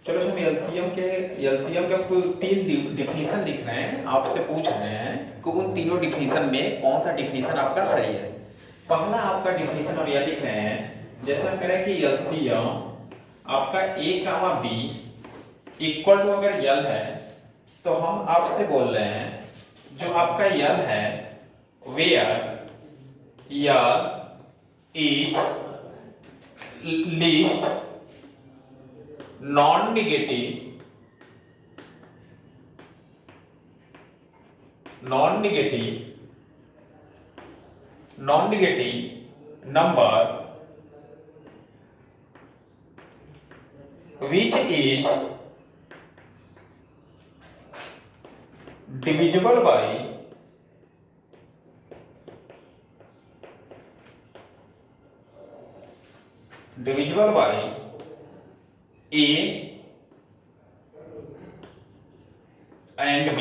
चलो हम एलसीएम के कुल 3 डिफिनीशन लिख रहे हैं, आपसे पूछ रहे हैं कि उन तीनों डिफिनीशन में कौन सा डिफिनीशन आपका सही है। पहला आपका डिफिनीशन हम यह लिख रहे हैं, जैसे हम कह रहे हैं कि एलसीएम आपका ए कामा बी इक्वल टू अगर यल है तो हम आपसे बोल रहे हैं जो आपका यल है where L is least non negative number which is divisible by a and b।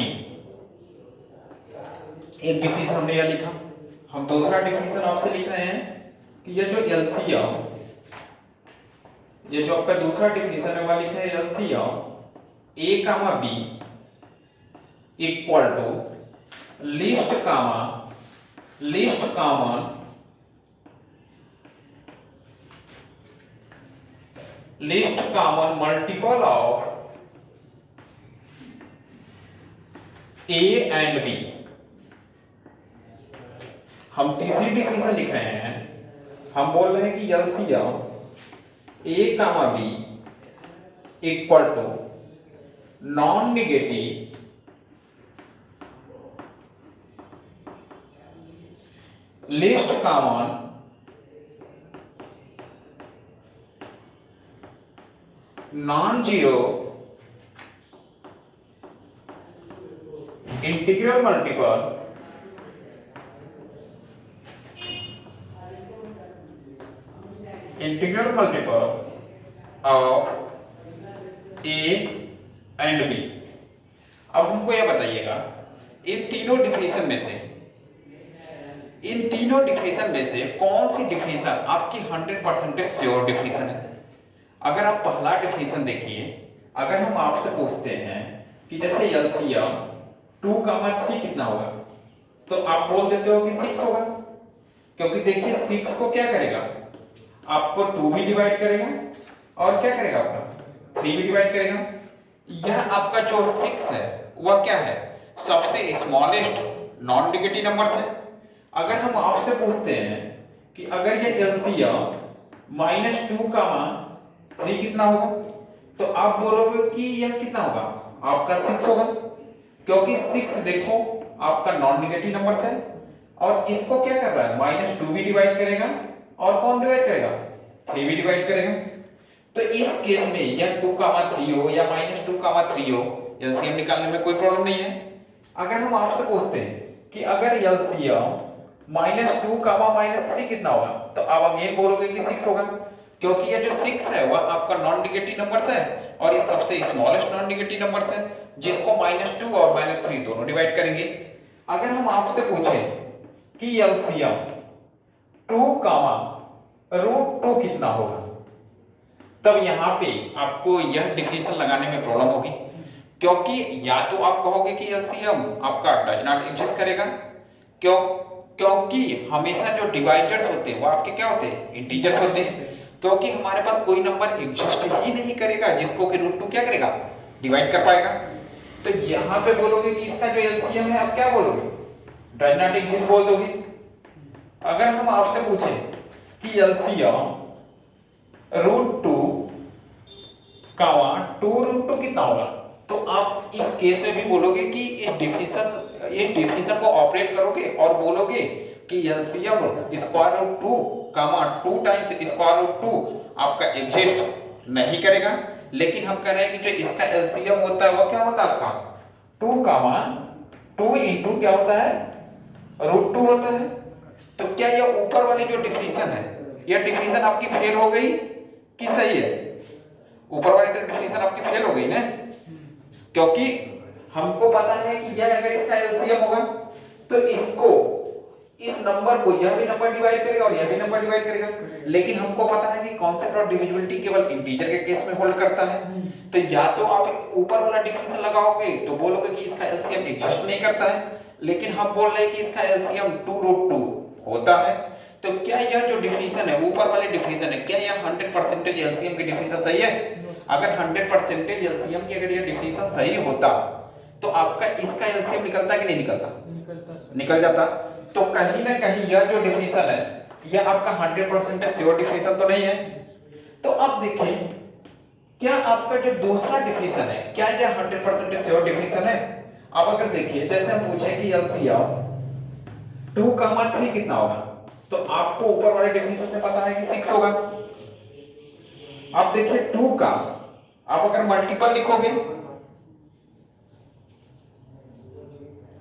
एक डिफिनीशन हमने यह लिखा। हम दूसरा डिफिनीशन आपसे लिख रहे हैं कि ये जो एलसीएम, ये जो आपका दूसरा डिफिनीशन है वह लिख रहे हैं LCM a comma b equal to least common multiple of a and b. हम तीसरी डिफिनीशन लिख रहे हैं, हम बोल रहे हैं कि LCM a comma b equal to non negative least common non zero integral multiple of a and b. अब हमको यह बताइएगा इन तीनों डिफिनीशन में से कौन सी डिफिनीशन आपकी 100% श्योर डिफिनीशन है। अगर आप पहला डिफिनीशन देखिए, अगर हम आपसे पूछते हैं कि जैसे एलसीएम 2,3 कितना होगा तो आप बोल देते हो कि 6 होगा, क्योंकि देखिए 6 को क्या करेगा, आपको 2 भी डिवाइड करेगा और क्या करेगा आपका 3 भी डिवाइड करेगा। यह आपका जो 6 है वह क्या है, सबसे स्मॉलेस्ट नॉन नेगेटिव नंबर है। अगर हम आपसे पूछते हैं कि अगर ये एलसीएम -2,3 कितना होगा तो आप बोलोगे कि यह कितना होगा, आपका 6 होगा, क्योंकि 6 देखो आपका नॉन नेगेटिव नंबर है और इसको क्या कर रहा है, -2 भी डिवाइड करेगा और कौन डिवाइड करेगा, 3 भी डिवाइड करेगा। तो इस केस में यह 2,3 हो या -2,3 हो, एलसीएम निकालने में कोई प्रॉब्लम नहीं है। अगर हम आपसे पूछते हैं कि अगर एलसीएम -2, -3 कितना होगा तो आप अगेन बोलोगे कि 6 होगा, क्योंकि ये जो 6 है वह आपका नॉन नेगेटिव नंबर है और ये सबसे स्मॉलेस्ट नॉन नेगेटिव नंबर है जिसको -2 और -3 दोनों डिवाइड करेंगे। अगर हम आपसे पूछें कि एलसीएम 2, √2 कितना होगा, तब यहां पे आपको यह डिफिनीशन लगाने में प्रॉब्लम होगी, क्योंकि या तो आप कहोगे कि एलसीएम आपका डज नॉट एग्जिस्ट करेगा, क्योंकि हमेशा जो डिवाइजर्स होते हैं वो आपके क्या होते हैं, इंटीजर्स होते हैं, क्योंकि हमारे पास कोई नंबर एग्जिस्ट ही नहीं करेगा जिसको कि √2 क्या करेगा, डिवाइड कर पाएगा। तो यहां पे बोलोगे कि इसका जो एलसीएम है आप क्या बोलोगे, डज नॉट एग्जिस्ट बोल दोगे। अगर हम आपसे पूछें कि एलसीएम √2, 2√2 कितना होगा तो आप इस केस में भी बोलोगे कि इस डिफिनीशन को ऑपरेट करोगे और बोलोगे कि एलसीएम √2, 2 टाइम्स √2 आपका एग्जिस्ट नहीं करेगा। लेकिन हम कह रहे हैं कि जो इसका एलसीएम होता है वो क्या होता है आपका 2 इंटू क्या होता है, √2 होता है। तो क्या यह ऊपर वाली जो डिफिनीशन है यह डिफिनीशन आपकी फेल हो गई कि सही है, ऊपर वाली डिफिनीशन आपकी फेल हो गई ना, क्योंकि हमको पता है कि यह अगर इसका एलसीएम होगा तो इसको इस नंबर को यह भी नंबर डिवाइड करेगा और यह भी नंबर डिवाइड करेगा, लेकिन हमको पता है कि कॉन्सेप्ट ऑफ डिविजिबिलिटी केवल इंटीजर के केस में होल्ड करता है। तो या तो आप ऊपर वाला डिफिनेशन लगाओगे तो बोलोगे कि इसका एलसीएम एग्जिस्ट नहीं करता है, लेकिन हम बोल रहे हैं कि इसका एलसीएम 2√2 होता है। तो क्या यह जो डिफिनेशन है, ऊपर वाले डिफिनेशन है, क्या यह 100% एलसीएम की डिफिनेशन सही है? अगर 100% एलसीएम की अगर यह डिफिनेशन सही होता तो आपका इसका एलसीएम निकलता कि नहीं निकलता? निकल जाता। तो कहीं ना कहीं यह जो डिफिनेशन है यह आपका 100% श्योर डिफिनेशन तो नहीं है। तो अब देखिए, क्या आपका जो दूसरा डिफिनेशन है क्या यह 100% श्योर डिफिनेशन है? अब अगर देखिए, जैसे हम पूछे कि एलसीएम 2,3 कितना होगा, तो आपको ऊपर वाले डिफिनेशन से पता है कि 6 होगा। अब देखिए 2 का आप अगर मल्टीपल लिखोगे,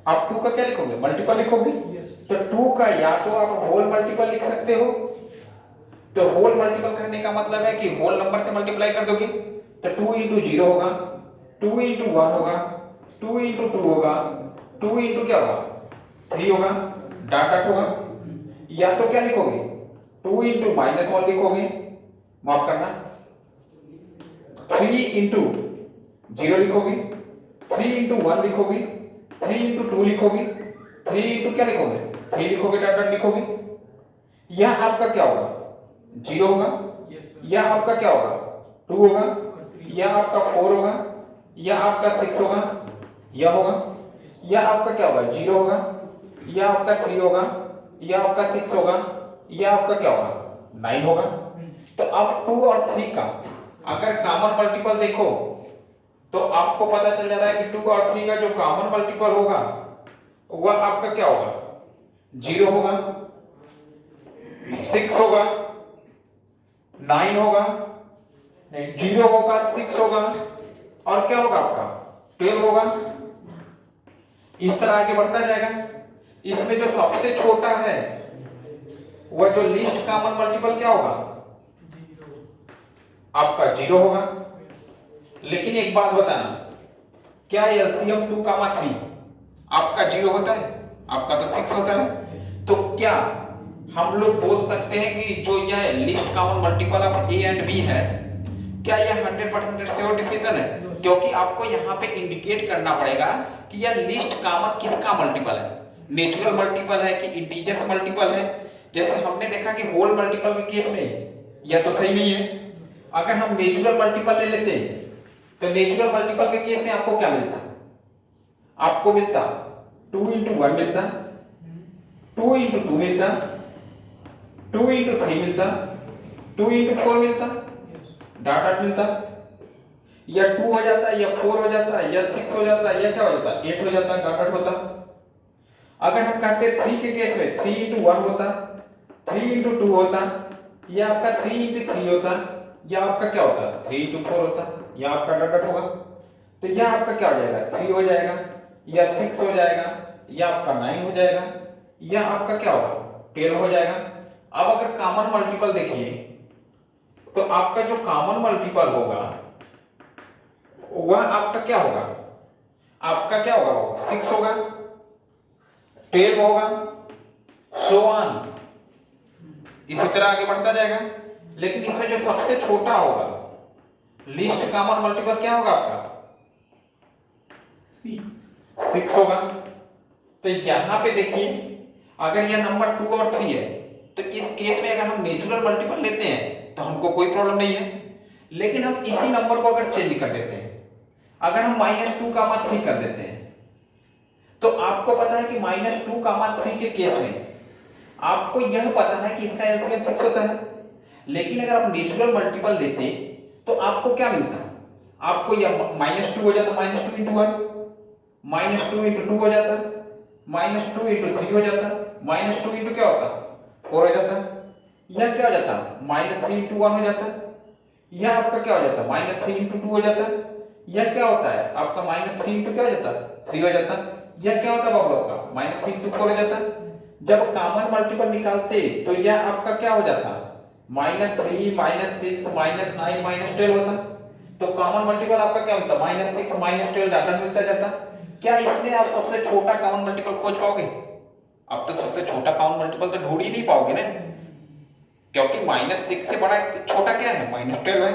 आप 2 का क्या लिखोगे? मल्टीपल लिखोगे। तो 2 का या तो आप होल मल्टीपल लिख सकते हो, तो होल मल्टीपल करने का मतलब है कि होल नंबर से मल्टीप्लाई कर दोगे, तो 2 इंटू 0 होगा, 2 इंटू 1 होगा, 2 इंटू 2 होगा, 2 इंटू क्या होगा? 3 होगा, डॉट डॉट होगा। या तो क्या लिखोगे? 2 इंटू -1 लिखोगे, माफ करना, 3 इंटू 0 लिखोगे, 3 इंटू 1 लिखोगे, 3 इंटू 2 लिखोगे, 3 इंटू क्या लिखोगे? 3 लिखोगे, डॉट डॉट लिखोगे। यह आपका क्या होगा? 0 होगा। यह आपका क्या होगा? 2 होगा। यह आपका 4 होगा। यह आपका 6 होगा। यह होगा। यह आपका क्या होगा? 0 होगा। यह आपका 3 होगा। यह आपका 6 होगा। यह आपका क्या होगा? 9 होगा। तो अब 2 और 3 का अगर कॉमन मल्टीपल देखो तो आपको पता चल जा रहा है कि 2 और 3 का जो कॉमन मल्टीपल होगा वह आपका क्या होगा? 0 होगा, 6 होगा, 9 होगा, 0 होगा, 6 होगा और क्या होगा आपका? 12 होगा। इस तरह आगे बढ़ता जाएगा। इसमें जो सबसे छोटा है वह जो लीस्ट कॉमन मल्टीपल क्या होगा? आपका 0 होगा। लेकिन एक बात बताना, क्या एलसीएम 2,3 आपका 0 होता है? आपका तो 6 होता है। तो क्या हम लोग बोल सकते हैं कि जो यह least common multiple of a and b है, क्या यह 100% श्योर डिफिनेशन है? क्योंकि आपको यहाँ पे इंडिकेट करना पड़ेगा कि यह लिस्ट कॉमन किसका मल्टीपल है, नेचुरल मल्टीपल है कि इंटीजर मल्टीपल है। जैसे हमने देखा कि होल मल्टीपल के केस में यह तो सही नहीं है। अगर हम नेचुरल मल्टीपल ले लेते तो नेचुरल मल्टीपल के केस में आपको क्या मिलता? आपको मिलता 2 इंटू 1 मिलता, 2 इंटू 2 मिलता, 2 इंटू 3 मिलता, 2 इंटू 4 मिलता, डॉट डॉट मिलता। या 2 हो जाता, या 4 हो जाता, या 6 हो जाता, या क्या हो जाता? 8 हो जाता, डॉट डॉट होता। अगर हम कहते 3 के केस में 3 इंटू 1 होता, 3 इंटू 2 होता, या आपका 3 इंटू 3 होता, या आपका क्या होता? 3 इंटू 4 होता, या आपका डॉट डॉट होगा। तो यह आपका क्या हो जाएगा? 3 हो जाएगा, या 6 हो जाएगा, या आपका 9 हो जाएगा, या आपका क्या होगा? 12 हो जाएगा। अब अगर कॉमन मल्टीपल देखिए तो आपका जो कॉमन मल्टीपल होगा वह आपका क्या होगा? आपका क्या होगा? वो 6 होगा, 12 होगा, सो ऑन, इसी तरह आगे बढ़ता जाएगा। लेकिन इसमें जो सबसे छोटा होगा लिस्ट कॉमन मल्टीपल क्या होगा आपका? 6 होगा। तो यहां पे देखिए, अगर यह नंबर 2 और 3 है तो इस केस में अगर हम नेचुरल मल्टीपल लेते हैं तो हमको कोई प्रॉब्लम नहीं है। लेकिन हम इसी नंबर को अगर चेंज कर देते हैं, अगर हम -2,3 कर देते हैं, तो आपको पता है कि -2,3 के केस में आपको यह पता है कि इसका एलसीएम 6 होता है। लेकिन अगर आप नेचुरल मल्टीपल लेते तो आपको क्या मिलता? आपको यह -2 हो जाता, -2 इंटू 1, -2 इंटू 2 हो जाता, -2 इंटू 3 हो जाता, -2 इंटू क्या होता? 4 हो जाता। यह क्या हो जाता? -3 इंटू 1 हो जाता। यह आपका क्या हो जाता? -3 इंटू 2 हो जाता। यह क्या होता है आपका? -3 इंटू क्या हो जाता? 3 हो जाता। यह क्या होता बाबू आपका? -3 इंटू 4 हो जाता। जब कॉमन मल्टीपल निकालते तो यह आपका क्या हो जाता? -3, -6, -9, -12 होता। तो कॉमन मल्टीपल आपका क्या होता? -6, -12 डाटा मिलता जाता। क्या इसमें आप सबसे छोटा कॉमन मल्टीपल खोज पाओगे? अब तो सबसे छोटा कॉमन मल्टीपल तो ढूंढ ही नहीं पाओगे ना, क्योंकि -6 से बड़ा छोटा क्या है, -12 है।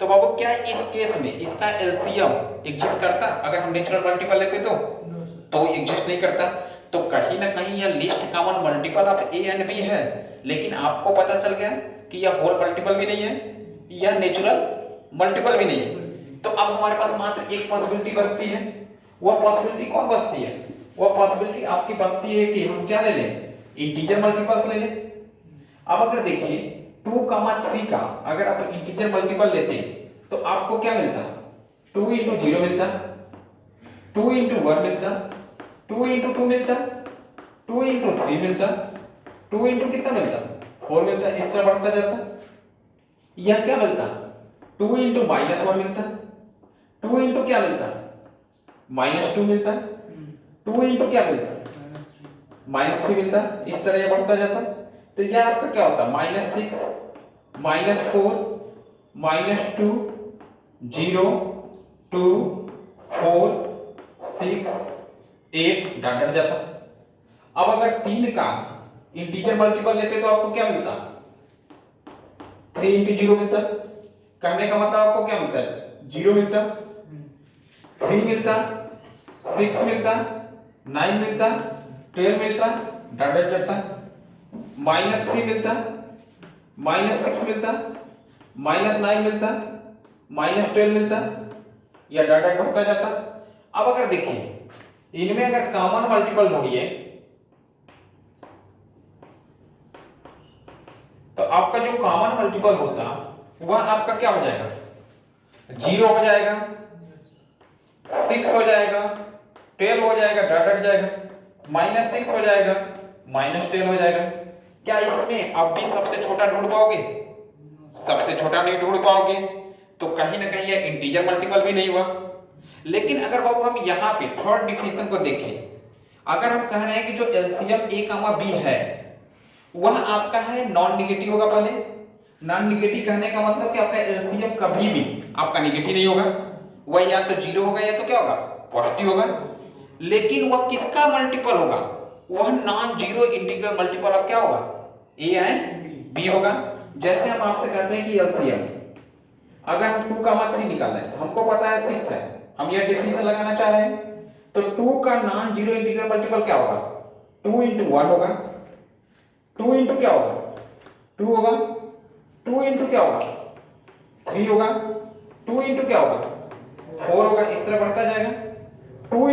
तो बाबू क्या इस केस में इसका एलसीएम एग्जिस्ट करता, अगर हम नेचुरल मल्टीपल लेते तो एग्जिस्ट नहीं करता। तो कहीं ना कहीं यह least common multiple of a and b है, लेकिन आपको पता चल गया कि यह होल मल्टीपल भी नहीं है, यह नेचुरल मल्टीपल भी नहीं है। तो अब हमारे पास मात्र एक पॉसिबिलिटी बचती है। वह पॉसिबिलिटी कौन बचती है? वह पॉसिबिलिटी आपकी बचती है कि हम क्या ले लें, इंटीजर मल्टीपल्स ले लें। अब अगर देखिए 2, 3 का अगर आप इंटीजर मल्टीपल लेते तो आपको क्या मिलता, 2 × 0 मिलता, 2 × 1 मिलता, 2 × 2 मिलता, 2 × 3 मिलता, 2 × कितना मिलता, 4 मिलता, इस तरह बढ़ता जाता। यह क्या मिलता, 2 × -1 मिलता, 2 × क्या मिलता, -2 मिलता, 2 × क्या मिलता, -3 मिलता, इस तरह यह बढ़ता जाता। तो यह आपका क्या होता, -6, -4, -2, 0, 2, 4, 6, 8 डट जाता। अब अगर 3 का इंटीजर मल्टीपल लेते तो आपको क्या मिलता, 3 × 0 मिलता। कहने का मतलब आपको क्या मिलता है, 0 मिलता, 3 मिलता, 6 मिलता, 9 मिलता, 12 मिलता, डट जाता। -3 मिलता, -6 मिलता, -9 मिलता, -12 मिलता, या डाटा बढ़ता जाता। अब अगर देखिए इनमें अगर कॉमन मल्टीपल ढूंढिए तो आपका जो कॉमन मल्टीपल होता वह आपका क्या हो जाएगा, 0 हो जाएगा, 6 हो जाएगा, 12 हो जाएगा, डट जाएगा, -6 हो जाएगा, -12 हो जाएगा। क्या इसमें आप भी सबसे छोटा ढूंढ पाओगे, सबसे छोटा नहीं ढूंढ पाओगे। तो कहीं ना कहीं यह इंटीजर मल्टीपल भी नहीं हुआ। लेकिन अगर बाबू हम यहाँ पे थर्ड डिफिनेशन को देखें, अगर हम कह रहे हैं कि जो एलसीएम a, b है वह आपका है नॉन निगेटिव होगा। पहले नॉन निगेटिव कहने का मतलब कि आपका एलसीएम कभी भी आपका निगेटिव नहीं होगा, वह या तो 0 होगा या तो क्या होगा, पॉजिटिव होगा। लेकिन वह किसका मल्टीपल होगा, वह non zero integral multiple of क्या होगा, ए एंड बी होगा। जैसे हम आपसे कहते हैं कि एलसीएम अगर हम 2, 3 निकालना है तो हमको पता है 6 है, हम यह डिफिनेशन लगाना चाह रहे हैं, तो 2 का नॉन जीरो इंटीग्रल मल्टीपल क्या होगा, 2 × 1 होगा, 2 × क्या होगा, 2 होगा, 2 × क्या होगा, 3 होगा, 2 × क्या होगा, 4 होगा, इस तरह बढ़ता जाएगा। 2 ×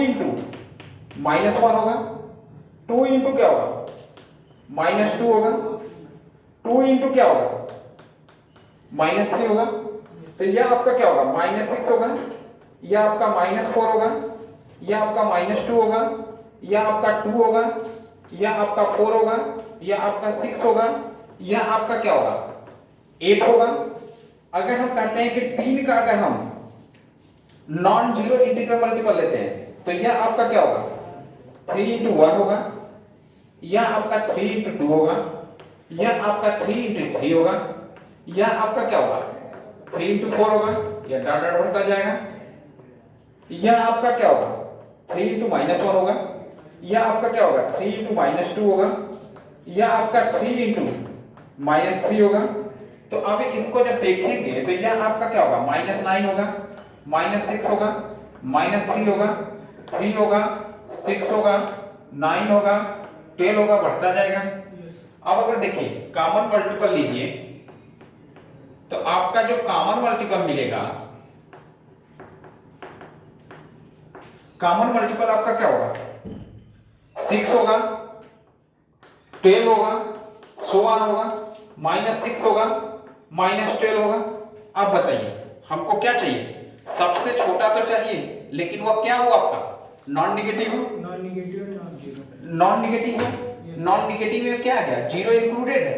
-1 होगा, 2 × क्या होगा, -2 होगा, 2 × क्या होगा, -3 होगा। तो यह आपका क्या होगा, -6 होगा, यह आपका -4 होगा, यह आपका -2 होगा, यह आपका 2 होगा, यह आपका 4 होगा, यह आपका 6 होगा, यह आपका क्या होगा, 8 होगा। अगर हम कहते हैं कि 3 का अगर हम नॉन जीरो इंटीग्रल मल्टीपल लेते हैं तो यह आपका क्या होगा, 3 × 1 होगा, यह आपका 3 × 2 होगा, यह आपका 3 × 3 होगा, यह आपका क्या होगा, 3 × 4 होगा, यह डॉट डॉट बढ़ता जाएगा। यह आपका क्या होगा, 3 × -1 होगा, यह आपका क्या होगा, 3 × -2 होगा, यह आपका 3 × -3 होगा। तो अब इसको जब देखेंगे तो यह आपका क्या होगा, -9 होगा, -6 होगा, -3 होगा, 3 होगा, 6 होगा, 9 होगा, 12 होगा, बढ़ता जाएगा। अब अगर देखिए कॉमन मल्टीपल लीजिए तो आपका जो कॉमन मल्टीपल मिलेगा, कॉमन मल्टीपल आपका क्या होगा, 6 होगा, 12 होगा, सो ऑन होगा, -6 होगा, -12 होगा। अब बताइए हमको क्या चाहिए, सबसे छोटा तो चाहिए, लेकिन वह क्या हो आपका, नॉन निगेटिव हो, non negative non zero, non negative है। नॉन निगेटिव में क्या है, जीरो इंक्लूडेड है,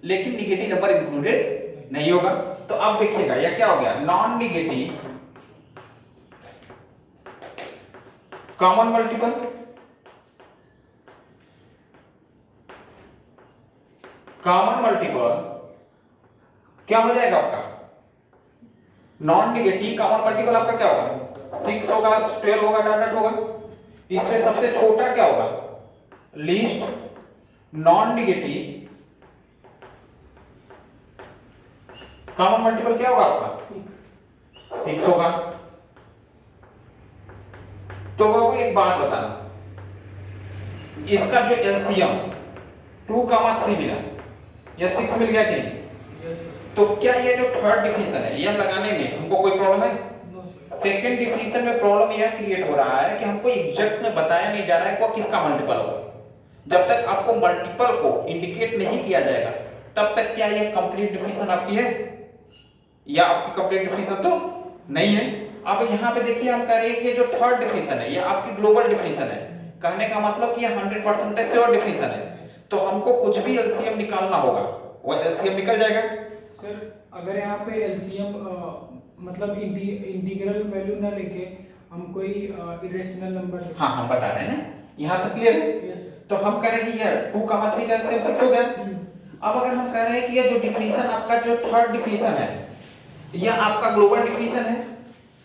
लेकिन निगेटिव नंबर इंक्लूडेड नहीं होगा। तो अब देखिएगा यह क्या हो गया, non negative common multiple, common multiple क्या हो जाएगा आपका, नॉन निगेटिव कॉमन मल्टीपल आपका क्या होगा, 6 होगा, 12 होगा, डॉट डॉट होगा। इसमें सबसे छोटा क्या होगा, least non negative common multiple क्या होगा आपका 6 होगा। तो बाबू एक बात बताना, इसका जो एलसीएम 2,3 मिला या 6 मिल गया कि नहीं? तो क्या ये जो थर्ड डिफिनेशन है यह लगाने में हमको कोई प्रॉब्लम है? सेकंड डिफिनेशन में प्रॉब्लम यह क्रिएट हो रहा है कि हमको एग्जैक्ट में बताया नहीं जा रहा है कि किसका मल्टीपल होगा। जब तक आपको मल्टीपल को इंडिकेट नहीं किया जाएगा तब तक क्या ये कंप्लीट डिफिनेशन आपकी है या आपकी कंप्लीट डिफिनेशन तो नहीं है। अब यहाँ पे देखिए हम कह रहे हैं कि जो थर्ड डिफिनेशन है ये आपकी ग्लोबल डिफिनेशन है, कहने का मतलब कि ये 100% श्योर डिफिनेशन है। तो हमको कुछ भी एलसीएम निकालना होगा, वो एलसीएम निकल जाएगा। सर अगर यहाँ पे एलसीएम मतलब इंटीग्रल वैल्यू ना लेके हम कोई इरेशनल नंबर, हाँ हम बता रहे हैं ना, यहाँ तक क्लियर है। तो हम कह रहे हैं कि ये 2,3 का एलसीएम 6 हो गया। अब अगर हम कह रहे हैं कि ये जो डिफिनेशन आपका जो थर्ड डिफिनेशन है यह आपका ग्लोबल डिफिनेशन है,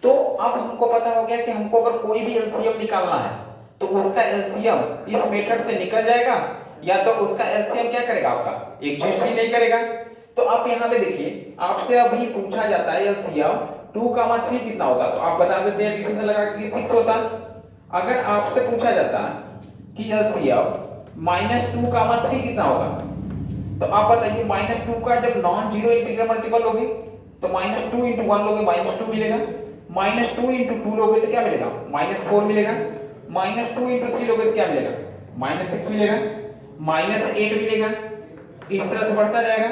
तो अब हमको पता हो गया कि हमको अगर कोई भी एलसीएम निकालना है तो उसका एलसीएम इस मेथड से निकल जाएगा या तो उसका एलसीएम क्या करेगा आपका एग्जिस्ट ही नहीं करेगा। तो आप यहाँ पे देखिए आपसे अभी पूछा जाता है एलसीएम 2,3 कितना होता, तो आप बता देते हैं डिफिनेशन लगा के 6 होता। अगर आपसे पूछा जाता कि एलसीएम -2,3 कितना होगा, तो आप बताइए -2 का जब नॉन जीरो इंटीग्रल मल्टीपल लोगे तो -2 × 1 लोगे -2 मिलेगा, -2 × 2 लोगे तो क्या मिलेगा -4 मिलेगा, -2 × 3 लोगे तो क्या मिलेगा -6 मिलेगा, -8 मिलेगा, इस तरह से बढ़ता जाएगा।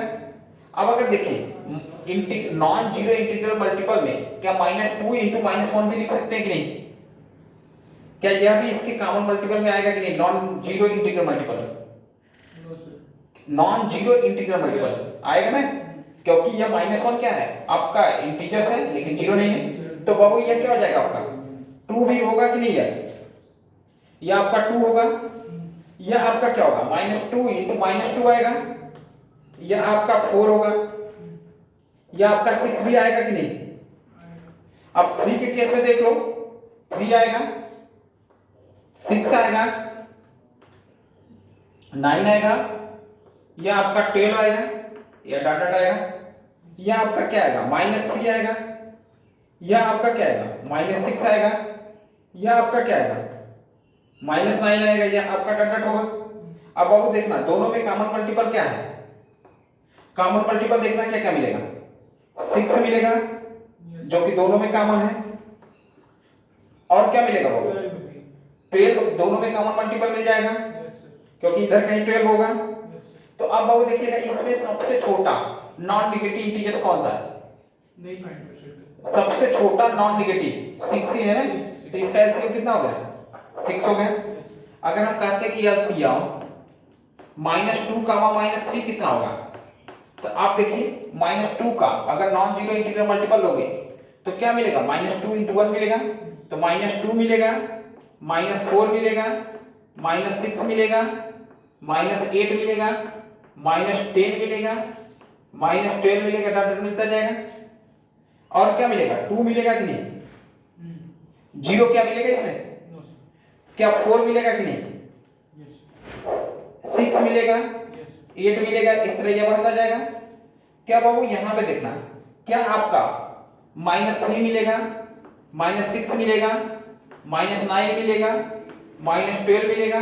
अब अगर देखिए नॉन जीरो इंटीग्रल मल्टीपल में क्या -2 × -1 भी लिख सकते हैं कि नहीं? क्या यह भी इसके कॉमन मल्टीपल में आएगा कि नहीं? Non zero integral multiple non zero integral multiple आएगा ना, क्योंकि यह -1 क्या है आपका इंटीजर है लेकिन जीरो नहीं है। तो बाबू यह क्या हो जाएगा आपका 2 भी होगा कि नहीं है, यह आपका 2 होगा, यह आपका क्या होगा -2 × -2 आएगा, यह आपका 4 होगा, यह आपका 6 भी आएगा कि नहीं? अब 3 के केस में देख लो 3 आएगा, 6 आएगा, 9 आएगा, यह आपका 12 आएगा, यह डॉट डॉट आएगा, यह आपका क्या आएगा -3 आएगा, यह आपका क्या आएगा -6 आएगा, यह आपका क्या आएगा -9 आएगा, यह आपका डॉट डॉट होगा। अब बाबू देखना दोनों में कॉमन मल्टीपल क्या है, कॉमन मल्टीपल देखना क्या क्या मिलेगा 6 मिलेगा जो कि दोनों में कॉमन है, और क्या मिलेगा बाबू 12 दोनों में कॉमन मल्टीपल मिल जाएगा क्योंकि इधर कहीं 12 होगा। तो अब बाबू देखिएगा इसमें सबसे छोटा नॉन निगेटिव इंटीजर कौन सा है? नहीं फाइंड कर सकते। सबसे छोटा नॉन निगेटिव 6 ही है ना, तो इसका एलसीएम कितना हो गया 6 हो गया। अगर हम कहते हैं कि एलसीएम -2 का -3 कितना होगा, तो आप देखिए -2 का अगर नॉन जीरो इंटीग्रल मल्टीपल लोगे तो क्या मिलेगा -2 × 1 मिलेगा, तो -2 मिलेगा, -4 मिलेगा, -6 मिलेगा, -8 मिलेगा, -10 मिलेगा, -12 मिलेगा, डॉट मिलता जाएगा, और क्या मिलेगा 2 मिलेगा कि नहीं, जीरो क्या मिलेगा इसमें, क्या 4 मिलेगा कि नहीं, 6 मिलेगा, 8 मिलेगा, इस तरह यह बढ़ता जाएगा। क्या बाबू यहाँ पे देखना क्या आपका -3 मिलेगा, -6 मिलेगा, -9 मिलेगा, -12 मिलेगा,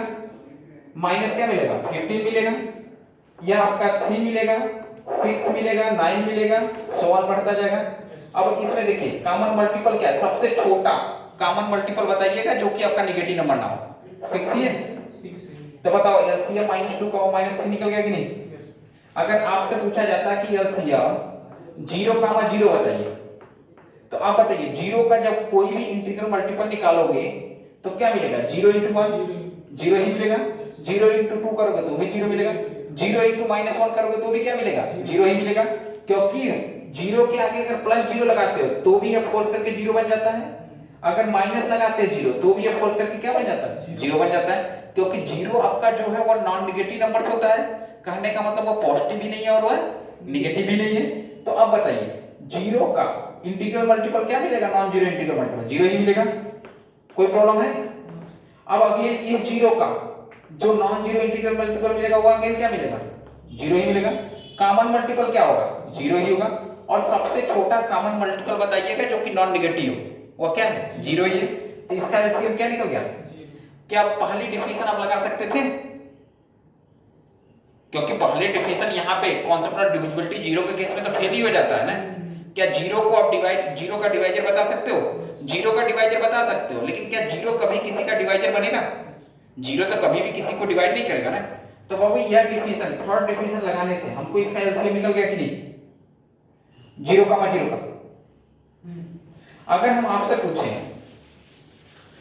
माइनस क्या मिलेगा 15 मिलेगा, यह आपका 3 मिलेगा, 6 मिलेगा, 9 मिलेगा, सो ऑन बढ़ता जाएगा। अब इसमें देखिए कॉमन मल्टीपल क्या है, सबसे छोटा कॉमन मल्टीपल बताइएगा जो कि आपका नेगेटिव नंबर ना हो। 6 ही है, 6 तो बताओ एलसीएम -2 का -3 निकल गया कि नहीं? अगर आपसे पूछा जाता है कि एलसीएम 0,0 बताइए, तो आप बताइए 0 का जब कोई भी इंटीग्रल मल्टीपल निकालोगे तो क्या मिलेगा 0 × 1 0 ही मिलेगा, 0 × 2 करोगे तो भी 0 मिलेगा, 0 × -1 करोगे तो भी क्या मिलेगा 0 ही मिलेगा, क्योंकि 0 के आगे अगर +0 लगाते हो तो भी यह फोर्स करके 0 बन जाता है, अगर माइनस लगाते हैं 0 तो भी यह फोर्स करके क्या बन जाता है 0 बन जाता है, क्योंकि 0 आपका जो है वो नॉन निगेटिव नंबर होता है, कहने का मतलब वो पॉजिटिव भी नहीं है और वह निगेटिव भी नहीं है। तो अब बताइए 0 का इंटीग्रल मल्टीपल क्या मिलेगा, नॉन जीरो इंटीग्रल मल्टीपल 0 ही मिलेगा, कोई प्रॉब्लम है? अब अगेन इस 0 का जो नॉन जीरो इंटीग्रल मल्टीपल मिलेगा वो अगेन क्या मिलेगा, जीरो ही मिलेगा। कॉमन मल्टीपल क्या होगा, जीरो ही होगा। और सबसे छोटा कॉमन मल्टीपल बताइएगा जो कि नॉन नेगेटिव हो, वो क्या है, जीरो ही है। तो इसका एलसीएम क्या निकल गया, क्या पहली डिफिनीशन आप लगा सकते थे, क्योंकि पहले डिफिनीशन यहाँ पे कॉन्सेप्ट ऑफ डिविजिबिलिटी जीरो के केस में तो फेल ही हो जाता है ना। क्या जीरो को आप जीरो का डिवाइजर बता सकते हो, जीरो का डिवाइजर बता सकते हो, लेकिन क्या जीरो कभी किसी का डिवाइजर बनेगा, जीरो तो कभी भी किसी को डिवाइड नहीं करेगा ना। तो बाबू यह डिफिनीशन, थर्ड डिफिनीशन लगाने से हमको इसका एलसीएम निकल गया कि नहीं, जीरो का जीरो का। अगर हम आपसे पूछें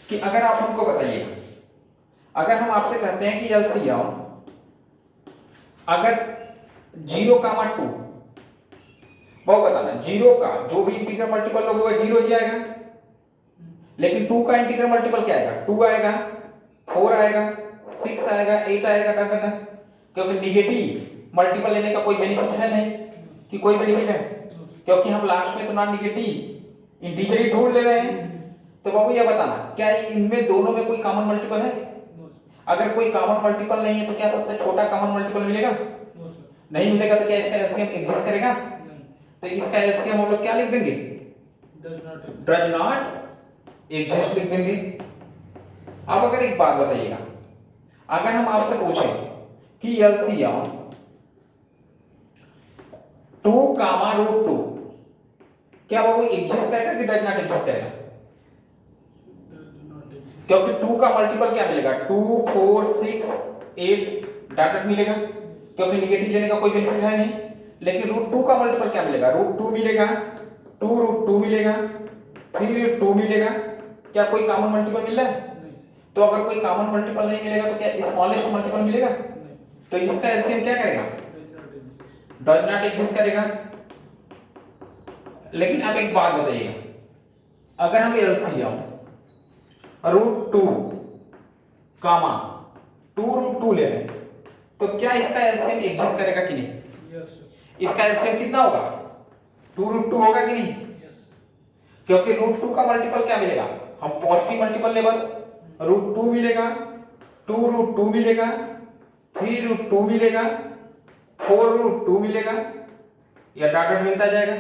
कि अगर आप हमको बताइए, अगर हम आपसे कहते हैं कि एलसीएम अगर 0,2, बहुत बताना, जीरो का जो भी इंटीग्रल मल्टीपल लोगे वह जीरो ही आएगा, लेकिन 2 का इंटीग्रल मल्टीपल क्या आएगा, 2 आएगा, 4 आएगा, 6 आएगा, 8 आएगा, टाटा, क्योंकि निगेटिव मल्टीपल लेने का कोई बेनिफिट है नहीं, कि कोई बेनिफिट है, क्योंकि हम लास्ट में तो नॉन निगेटिव इंटीजर ही ढूंढ ले रहे हैं। तो बाबू ये बताना, क्या इनमें दोनों में कोई कॉमन मल्टीपल है, अगर कोई कॉमन मल्टीपल नहीं है तो क्या सबसे छोटा कॉमन मल्टीपल मिलेगा, नहीं मिलेगा। तो क्या इसका एलसीएम एग्जिस्ट करेगा, तो इसका एलसीएम हम लोग क्या लिख देंगे, डज नॉट एग्जिस्ट लिख देंगे। अब अगर एक बात बताइएगा, अगर हम आपसे पूछें कि एलसीएम 2,√2 क्या वो एग्जिस्ट करेगा कि डज नॉट एग्जिस्ट करेगा, क्योंकि 2 का मल्टीपल क्या मिलेगा, 2, 4, 6, 8 डाटा मिलेगा, क्योंकि निगेटिव लेने का कोई बेनिफिट है नहीं। लेकिन √2 का मल्टीपल क्या मिलेगा, √2 मिलेगा, 2√2 मिलेगा, 3√2 मिलेगा। क्या कोई कॉमन मल्टीपल मिल रहा है, तो अगर कोई कॉमन मल्टीपल नहीं मिलेगा तो क्या स्मॉलेस्ट मल्टीपल मिलेगा, तो इसका एलसीएम क्या करेगा, डज नॉट एग्जिस्ट करेगा। लेकिन अब एक बात बताइएगा, अगर हम एलसीएम √2, 2√2 ले रहे हैं तो क्या इसका एलसीएम एग्जिस्ट करेगा कि नहीं, इसका एलसीएम कितना होगा, 2√2 होगा कि नहीं, क्योंकि √2 का मल्टीपल क्या मिलेगा, हम पॉजिटिव मल्टीपल लेवल, √2 मिलेगा, 2√2 मिलेगा, 3√2 मिलेगा, 4√2 मिलेगा, या डाटा मिलता जाएगा।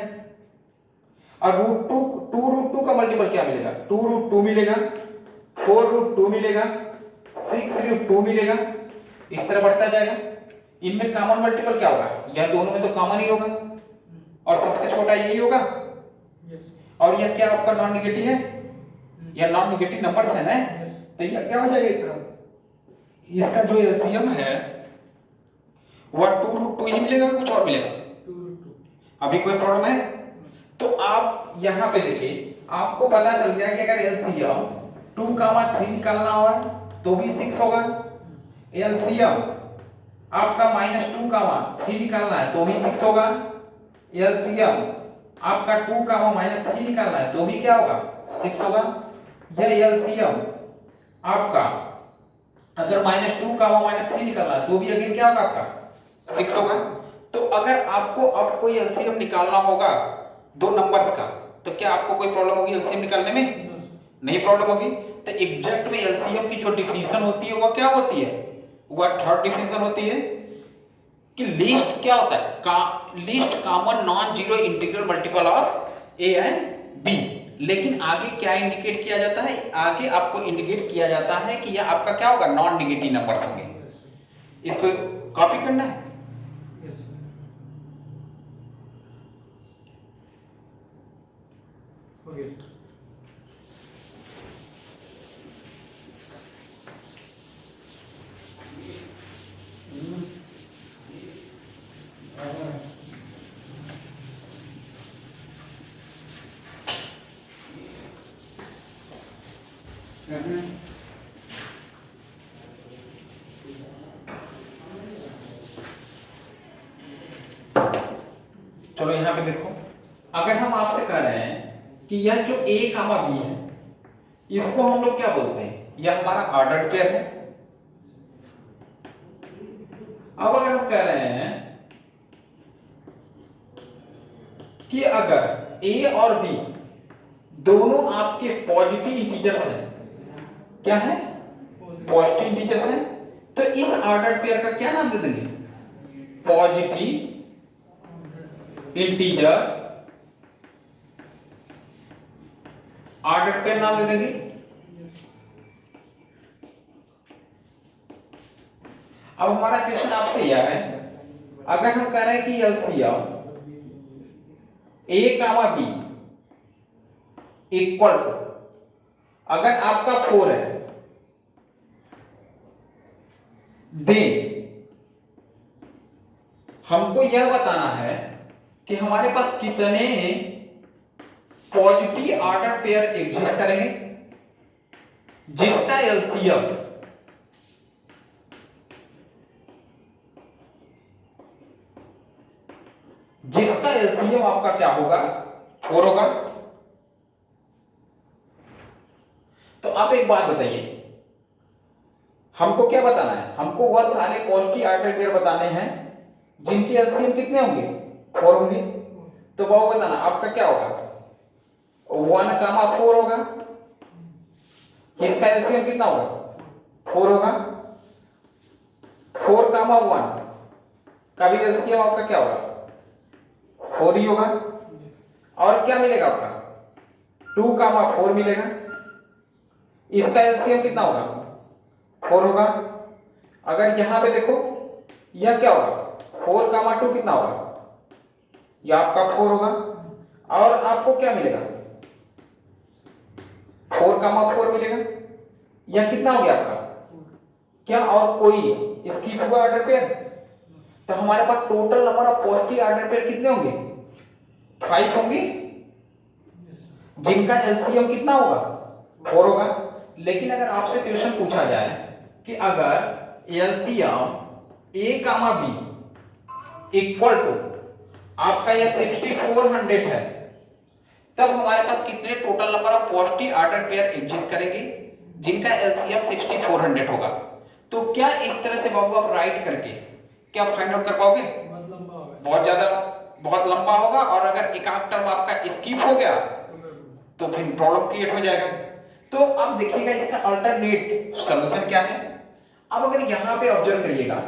और √2 का मल्टीपल क्या मिलेगा, 2√2 मिलेगा, 4√2 मिलेगा, 6√2 मिलेगा, इस तरह बढ़ता जाएगा। इनमें कॉमन मल्टीपल क्या होगा, या दोनों में तो कॉमन ही होगा, और सबसे छोटा यही होगा। और यह क्या आपका नॉन निगेटिव है, या नॉन निगेटिव नंबर है ना, तो यह क्या हो जाएगा, इसका जो एलसीएम है वह 2√2 ही मिलेगा, कुछ और मिलेगा, अभी कोई प्रॉब्लम है। तो आप यहाँ पे देखिए, आपको पता चल गया कि अगर एलसीएम 2,3 निकालना होगा तो भी 6 होगा, एलसीएम आपका -2,3 निकालना है तो भी 6 होगा, एलसीएम आपका 2,-3 निकालना है तो भी क्या होगा, 6 होगा। यह एलसीएम आपका अगर -2,-3 निकालना है तो भी अगेन क्या होगा, आपका 6 होगा। तो अगर आपको अब कोई एलसीएम निकालना होगा दो नंबर्स का, तो क्या आपको कोई प्रॉब्लम होगी एलसीएम निकालने में, नहीं प्रॉब्लम होगी। तो एग्जैक्ट में एलसीएम की जो डिफिनीशन होती है वह क्या होती है, वह थर्ड डिफिनीशन होती है कि लीस्ट क्या होता है, least common non zero integral multiple of a and b. लेकिन आगे क्या इंडिकेट किया जाता है, आगे आपको इंडिकेट किया जाता है कि यह आपका क्या होगा, नॉन नेगेटिव नंबर होंगे। इसको कॉपी करना है। चलो यहां पे देखो, अगर हम आपसे कह रहे हैं कि यह जो a, b है इसको हम लोग क्या बोलते हैं, यह हमारा ऑर्डर्ड पेयर है। अब अगर हम कह रहे हैं कि अगर a और b दोनों आपके पॉजिटिव इंटीजर्स हैं, क्या है, पॉजिटिव इंटीजर्स हैं, तो इस ऑर्डर पेयर का क्या नाम दे देंगे? पॉजिटिव इंटीजर ऑर्डर पेयर नाम दे देंगे। अब हमारा क्वेश्चन आपसे यह है, अगर हम कह रहे हैं कि LCM a comma b equal to, अगर आपका 4 है देन हमको यह बताना है कि हमारे पास कितने पॉजिटिव ऑर्डर पेयर एग्जिस्ट करेंगे जिसका एलसीएम आपका क्या होगा? 4 होगा। तो आप एक बात बताइए, हमको क्या बताना है? हमको वह सारे पॉजिटिव ऑर्डर पेयर बताने हैं जिनके एलसीएम कितने होंगे? 4 होंगे। तो वो बताना आपका क्या होगा? 1 कामा 4 होगा, जिसका एलसीएम कितना होगा? 4 होगा। 4 कामा 1 का भी एलसीएम आपका क्या होगा? 4 ही होगा। और क्या मिलेगा आपका? 2 कामा 4 मिलेगा, इसका एलसीएम कितना होगा? 4 होगा। अगर यहां पे देखो यह क्या होगा? 4 कामा 2 कितना होगा? यह आपका 4 होगा। और आपको क्या मिलेगा? 4 कामा 4 मिलेगा। यह कितना हो गया आपका? क्या और कोई स्किप हुआ ऑर्डर पेयर? तो हमारे पास total number of positive order pair कितने होंगे? 5 होंगे, जिनका एलसीएम कितना होगा? 4 होगा। लेकिन अगर आपसे क्वेश्चन पूछा जाए कि अगर LCM a comma b equal to आपका यह 6400 है, तब हमारे पास कितने total number of positive order pair exist करेंगे जिनका एलसीएम 6400 होगा? तो क्या इस तरह से बाबू आप राइट करके क्या फाइंड आउट कर पाओगे? बहुत लंबा होगा, बहुत ज्यादा, बहुत लंबा होगा। और अगर एक आध टर्म आपका स्किप हो गया तो फिर प्रॉब्लम क्रिएट हो जाएगा। तो अब देखिएगा इसका अल्टरनेट सॉल्यूशन क्या है। अब अगर यहां पे ऑब्जर्व करिएगा,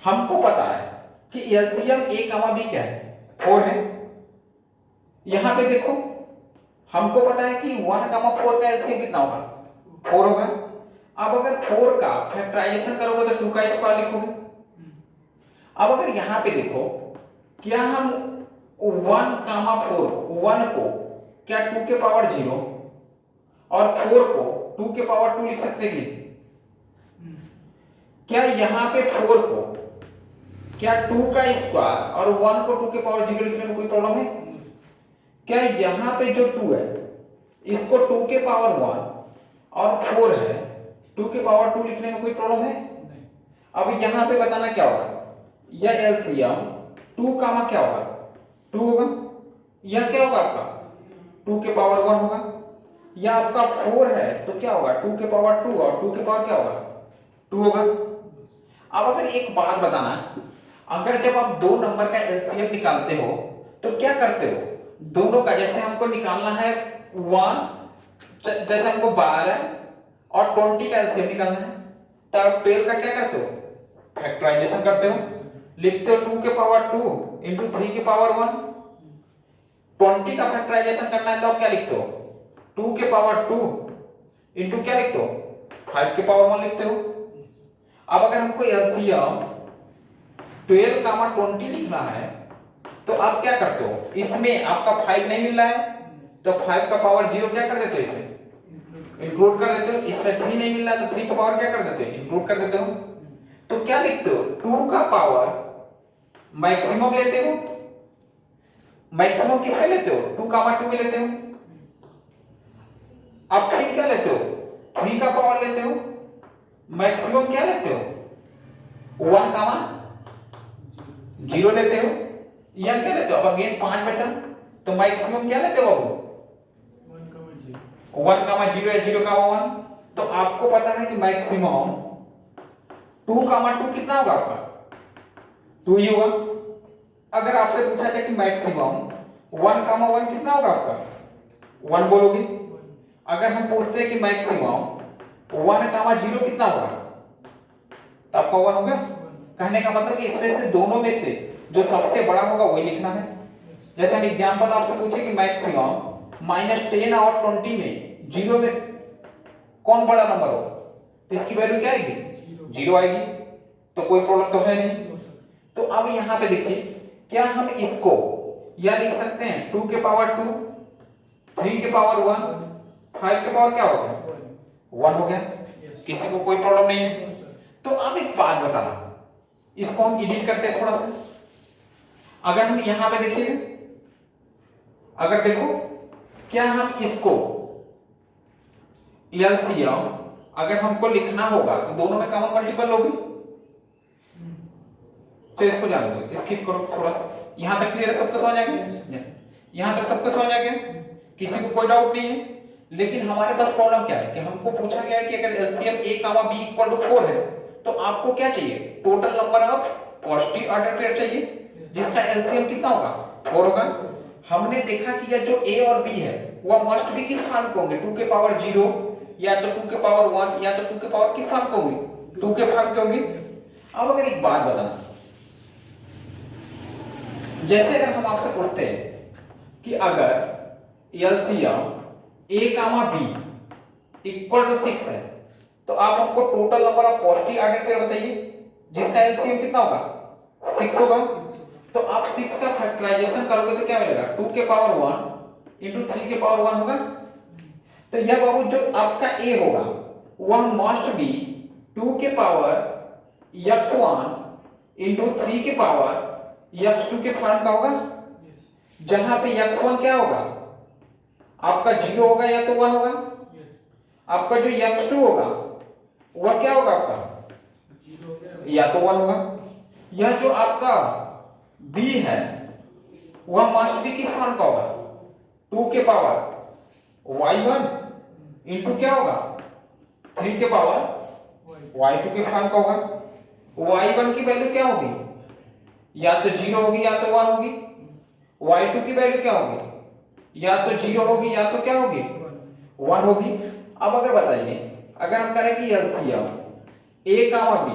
हमको पता है कि एलसीएम ए कामा बी क्या है? 4 है। यहां पे देखो हमको पता है कि 1 कामा 4 का एलसीएम कितना होगा? 4 होगा। अब अगर 4 का फैक्टराइजेशन करोगे तो 2 का स्क्वायर लिखोगे। अब अगर यहां पे देखो, क्या हम 1 कामा 4 1 को क्या 2 के पावर 0 और 4 को 2 के पावर 2 लिख सकते हैं? क्या यहां पे 4 को क्या 2 का स्क्वायर और 1 को 2 के पावर 0 लिखने में कोई प्रॉब्लम है? क्या यहां पे जो 2 है इसको 2 के पावर 1 और 4 है 2 के पावर 2 लिखने में कोई प्रॉब्लम है? अब यहां पे बताना क्या होगा? यह एलसीएम 2 कामा क्या होगा? 2 होगा। यह क्या होगा आपका? 2 के पावर 1 होगा। यह आपका 4 है तो क्या होगा? 2 के पावर 2 और 2 के पावर क्या होगा? 2 होगा। अब अगर एक बात बताना, अगर जब आप दो नंबर का एलसीएम निकालते हो तो क्या करते हो? दोनों का, जैसे हमको निकालना है 1, जैसे हमको 12 और 20 का एलसीएम निकालना है, तब 12 का क्या करते हो? फैक्टराइजेशन करते हो, लिखते हो 2 के पावर 2 इंटू 3 के पावर 1। 20 का फैक्टराइजेशन करना है तो आप क्या लिखते हो? 2 के पावर 2 इंटू क्या लिखते हो? 5 के पावर 1 लिखते हो। अब अगर हमको एलसीएम 12 कामा 20 लिखना है तो आप क्या करते हो? इसमें आपका 5 नहीं मिल रहा है तो 5 का पावर 0 क्या कर देते हो? इसमें इंक्लूड कर देते हो। इसमें 3 नहीं मिल रहा है तो 3 का पावर क्या कर देते हो? इंक्लूड कर देते हो। तो क्या लिखते हो? 2 का पावर मैक्सिमम लेते हो। मैक्सिमम किसमें लेते हो? 2 कामा 2 में लेते हो। अब फिर क्या लेते हो? 3 का पावर लेते हो। मैक्सिमम क्या लेते हो? 1 कामा 0 लेते हो। या क्या लेते हो? अब अगेन 5 बचा तो मैक्सिमम क्या लेते हो बाबू? 1 कामा 0 या 0 कामा 1। तो आपको पता है कि मैक्सिमम 2 कामा 2 कितना होगा आपका? 2 ही होगा। अगर आपसे पूछा जाए कि मैक्सिमम 1 कामा 1 कितना होगा आपका? 1 बोलोगे। अगर हम पूछते हैं कि मैक्सिमम 1,0 कितना होगा, तो आपका 1 होगा। कहने का मतलब कि इसमें से दोनों में से जो सबसे बड़ा होगा वही लिखना है। जैसे हम एग्जांपल आपसे पूछे कि मैक्सिमम -10 और 20 में 0 में कौन बड़ा नंबर होगा, तो इसकी वैल्यू क्या आएगी, 0 आएगी, तो कोई प्रॉब्लम तो है नहीं। तो अब यहाँ पे देखिए, क्या हम इसको या लिख सकते हैं 2 के पावर 2, 3 के पावर 1, 5 के पावर क्या हो गया, 1 हो गया, किसी को कोई प्रॉब्लम नहीं है। तो अब एक बात बताना, इसको हम एडिट करते हैं थोड़ा सा। अगर हम यहां पे देखिए, अगर देखो, क्या हम इसको एलसीएम अगर हमको लिखना होगा तो दोनों में कॉमन मल्टीपल होगी, तो इसको जाने दो, स्किप करो थोड़ा सा। यहां तक क्लियर है, सबको समझ आ गया, यहां तक सबको समझ आ गया, किसी को कोई डाउट नहीं है। लेकिन हमारे पास प्रॉब्लम क्या है कि हमको पूछा गया है कि अगर LCM a, b equal to 4 है, तो आपको क्या चाहिए, total number of positive order pair चाहिए, जिसका एलसीएम कितना होगा, 4 होगा। हमने देखा कि यह जो a और b है वह मस्ट भी किस फॉर्म के होंगे, 2 के पावर 0 या तो 2 के पावर 1 या तो 2 के पावर किस फॉर्म के होंगे, 2 के फॉर्म के होंगे। अब अगर एक बात बताना, जैसे अगर हम आपसे पूछते हैं कि अगर LCM a, b equal to 6 है, तो आप हमको total number of positive order pair बताइए जिसका एलसीएम कितना होगा, 6 होगा। तो आप 6 का फैक्टराइजेशन करोगे तो क्या मिलेगा, 2 के पावर 1 इंटू 3 के पावर 1 होगा। तो यह बाबू जो आपका a होगा वह मस्ट बी 2 के पावर x1 इंटू 3 के पावर x2 के फॉर्म का होगा, जहां पे x1 क्या होगा, आपका 0 होगा या तो 1 होगा। आपका जो x2 होगा वह क्या होगा, आपका 0 या तो 1 होगा। यह जो आपका b है वह मस्ट भी किस फॉर्म का होगा, 2 के पावर y1 इंटू क्या होगा, 3 के पावर y2 के फॉर्म का होगा। y1 की वैल्यू क्या होगी, या तो 0 होगी या तो 1 होगी। y2 की वैल्यू क्या होगी, या तो 0 होगी या तो क्या होगी, 1 होगी। अब अगर बताइए, अगर हम करें कि LCM a, b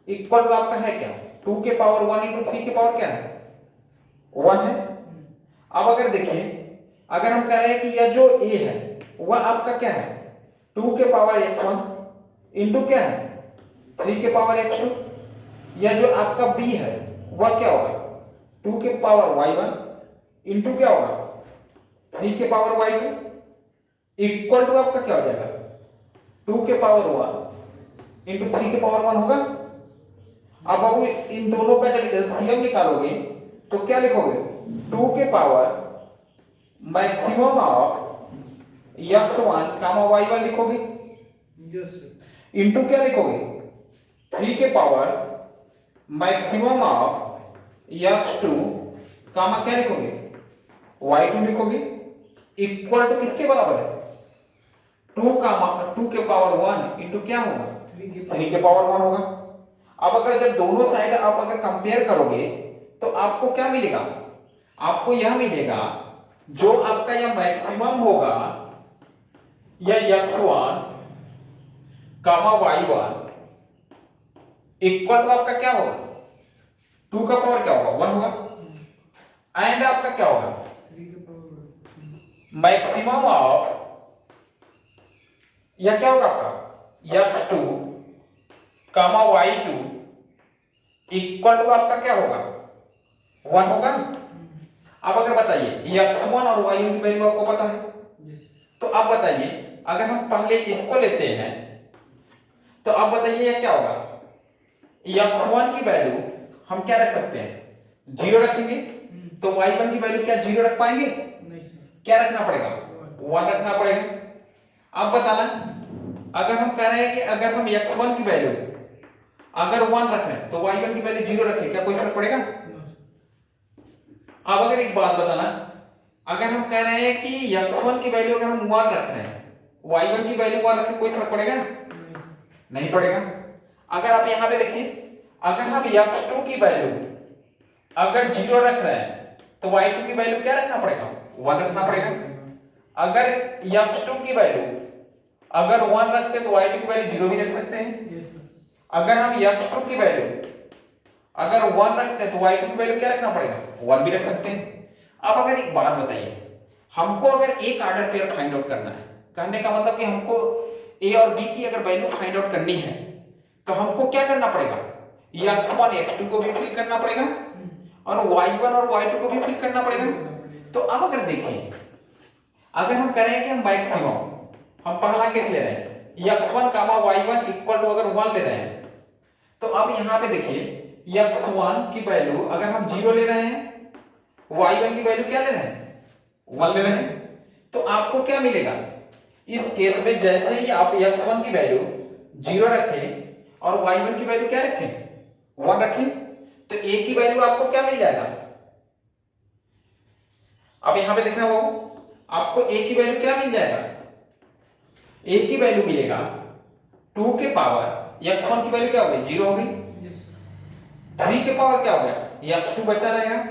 equal to आपका है क्या, 2 के पावर 1 इंटू 3 के पावर क्या है, 1 है। अब अगर देखिए, अगर हम कह रहे हैं कि यह जो a है वह आपका क्या है, 2 के पावर x1 इंटू क्या है, 3 के पावर x2। यह जो आपका b है वह क्या होगा, 2 के पावर y1 इंटू क्या होगा, 3 के पावर y2 इक्वल टू आपका क्या हो जाएगा, 2 के पावर 1 इंटू 3 के पावर 1 होगा। अब बाबू इन दोनों का जब एलसीएम निकालोगे तो क्या लिखोगे, 2 के power maximum of x1 y1 लिखोगे, इंटू क्या लिखोगे, 3 के पावर मैक्सिमम ऑफ x2 क्या लिखोगे, y2 लिखोगे, इक्वल टू किसके बराबर है, 2 के पावर 1 इंटू क्या होगा, 3 के पावर 1 होगा। अब अगर जब दोनों साइड आप अगर कंपेयर करोगे तो आपको क्या मिलेगा, आपको यह मिलेगा जो आपका यह मैक्सिमम होगा यह x1 y1 इक्वल टू आपका क्या होगा, 2 का पावर क्या होगा, 1 होगा। एंड आपका क्या होगा, मैक्सिमम ऑफ यह क्या होगा आपका x2 y2 इक्वल टू आपका क्या होगा, 1 होगा। अब अगर बताइए x1 और y1 की वैल्यू आपको पता है, तो अब बताइए अगर हम पहले इसको लेते हैं तो अब बताइए यह क्या होगा, x1 की वैल्यू हम क्या रख सकते हैं, 0 रखेंगे, तो y1 की वैल्यू क्या 0 रख पाएंगे, क्या रखना पड़ेगा, 1 रखना पड़ेगा। अब बताना, अगर हम कह रहे हैं कि अगर हम x1 की वैल्यू अगर 1 रख रहे हैं तो y1 की वैल्यू 0 रखें, क्या कोई फर्क पड़ेगा। अब अगर एक बात बताना, अगर हम कह रहे हैं कि x1 की वैल्यू अगर हम 1 रख रहे हैं, y1 की वैल्यू 1 रखें, कोई फर्क पड़ेगा, नहीं पड़ेगा। अगर आप यहां पे देखिए, अगर हम x2 की वैल्यू अगर 0 रख रहे हैं तो y2 की वैल्यू क्या रखना पड़ेगा, 1 रखना पड़ेगा। अगर x2 की वैल्यू अगर 1 रखते हैं तो y2 की वैल्यू 0 भी रख सकते हैं। Yes sir. अगर हम x2 की वैल्यू अगर 1 रखते हैं तो y2 की वैल्यू क्या रखना पड़ेगा, 1 भी रख सकते हैं। अब अगर एक बात बताइए, हमको अगर एक ऑर्डर पेयर फाइंड आउट करना है, कहने का मतलब कि हमको a और b की अगर वैल्यू फाइंड आउट करनी है तो हमको क्या करना पड़ेगा, x1 x2 को भी फिल करना पड़ेगा और y1 और y2 को भी फिल करना पड़ेगा। तो अब अगर देखिए, अगर हम करें कि हम मैक्सिमम, हम पहला केस ले रहे हैं x1 y1 इक्वल टू अगर 1 ले रहे हैं, तो अब यहां पे देखिए x1 की वैल्यू अगर हम 0 ले रहे हैं, y1 की वैल्यू क्या ले रहे हैं, 1 ले रहे हैं, तो आपको क्या मिलेगा इस केस में, जैसे ही आप x1 की वैल्यू 0 रखें और y1 की वैल्यू क्या रखें, 1 रखें, तो a की वैल्यू आपको क्या मिल जाएगा। अब यहां पे देखना वो आपको a की वैल्यू क्या मिल जाएगा, a की वैल्यू मिलेगा 2 के पावर x1 की वैल्यू क्या हो गई, 0 हो गई। 3 के पावर क्या हो गया, x2 बचा रहेगा।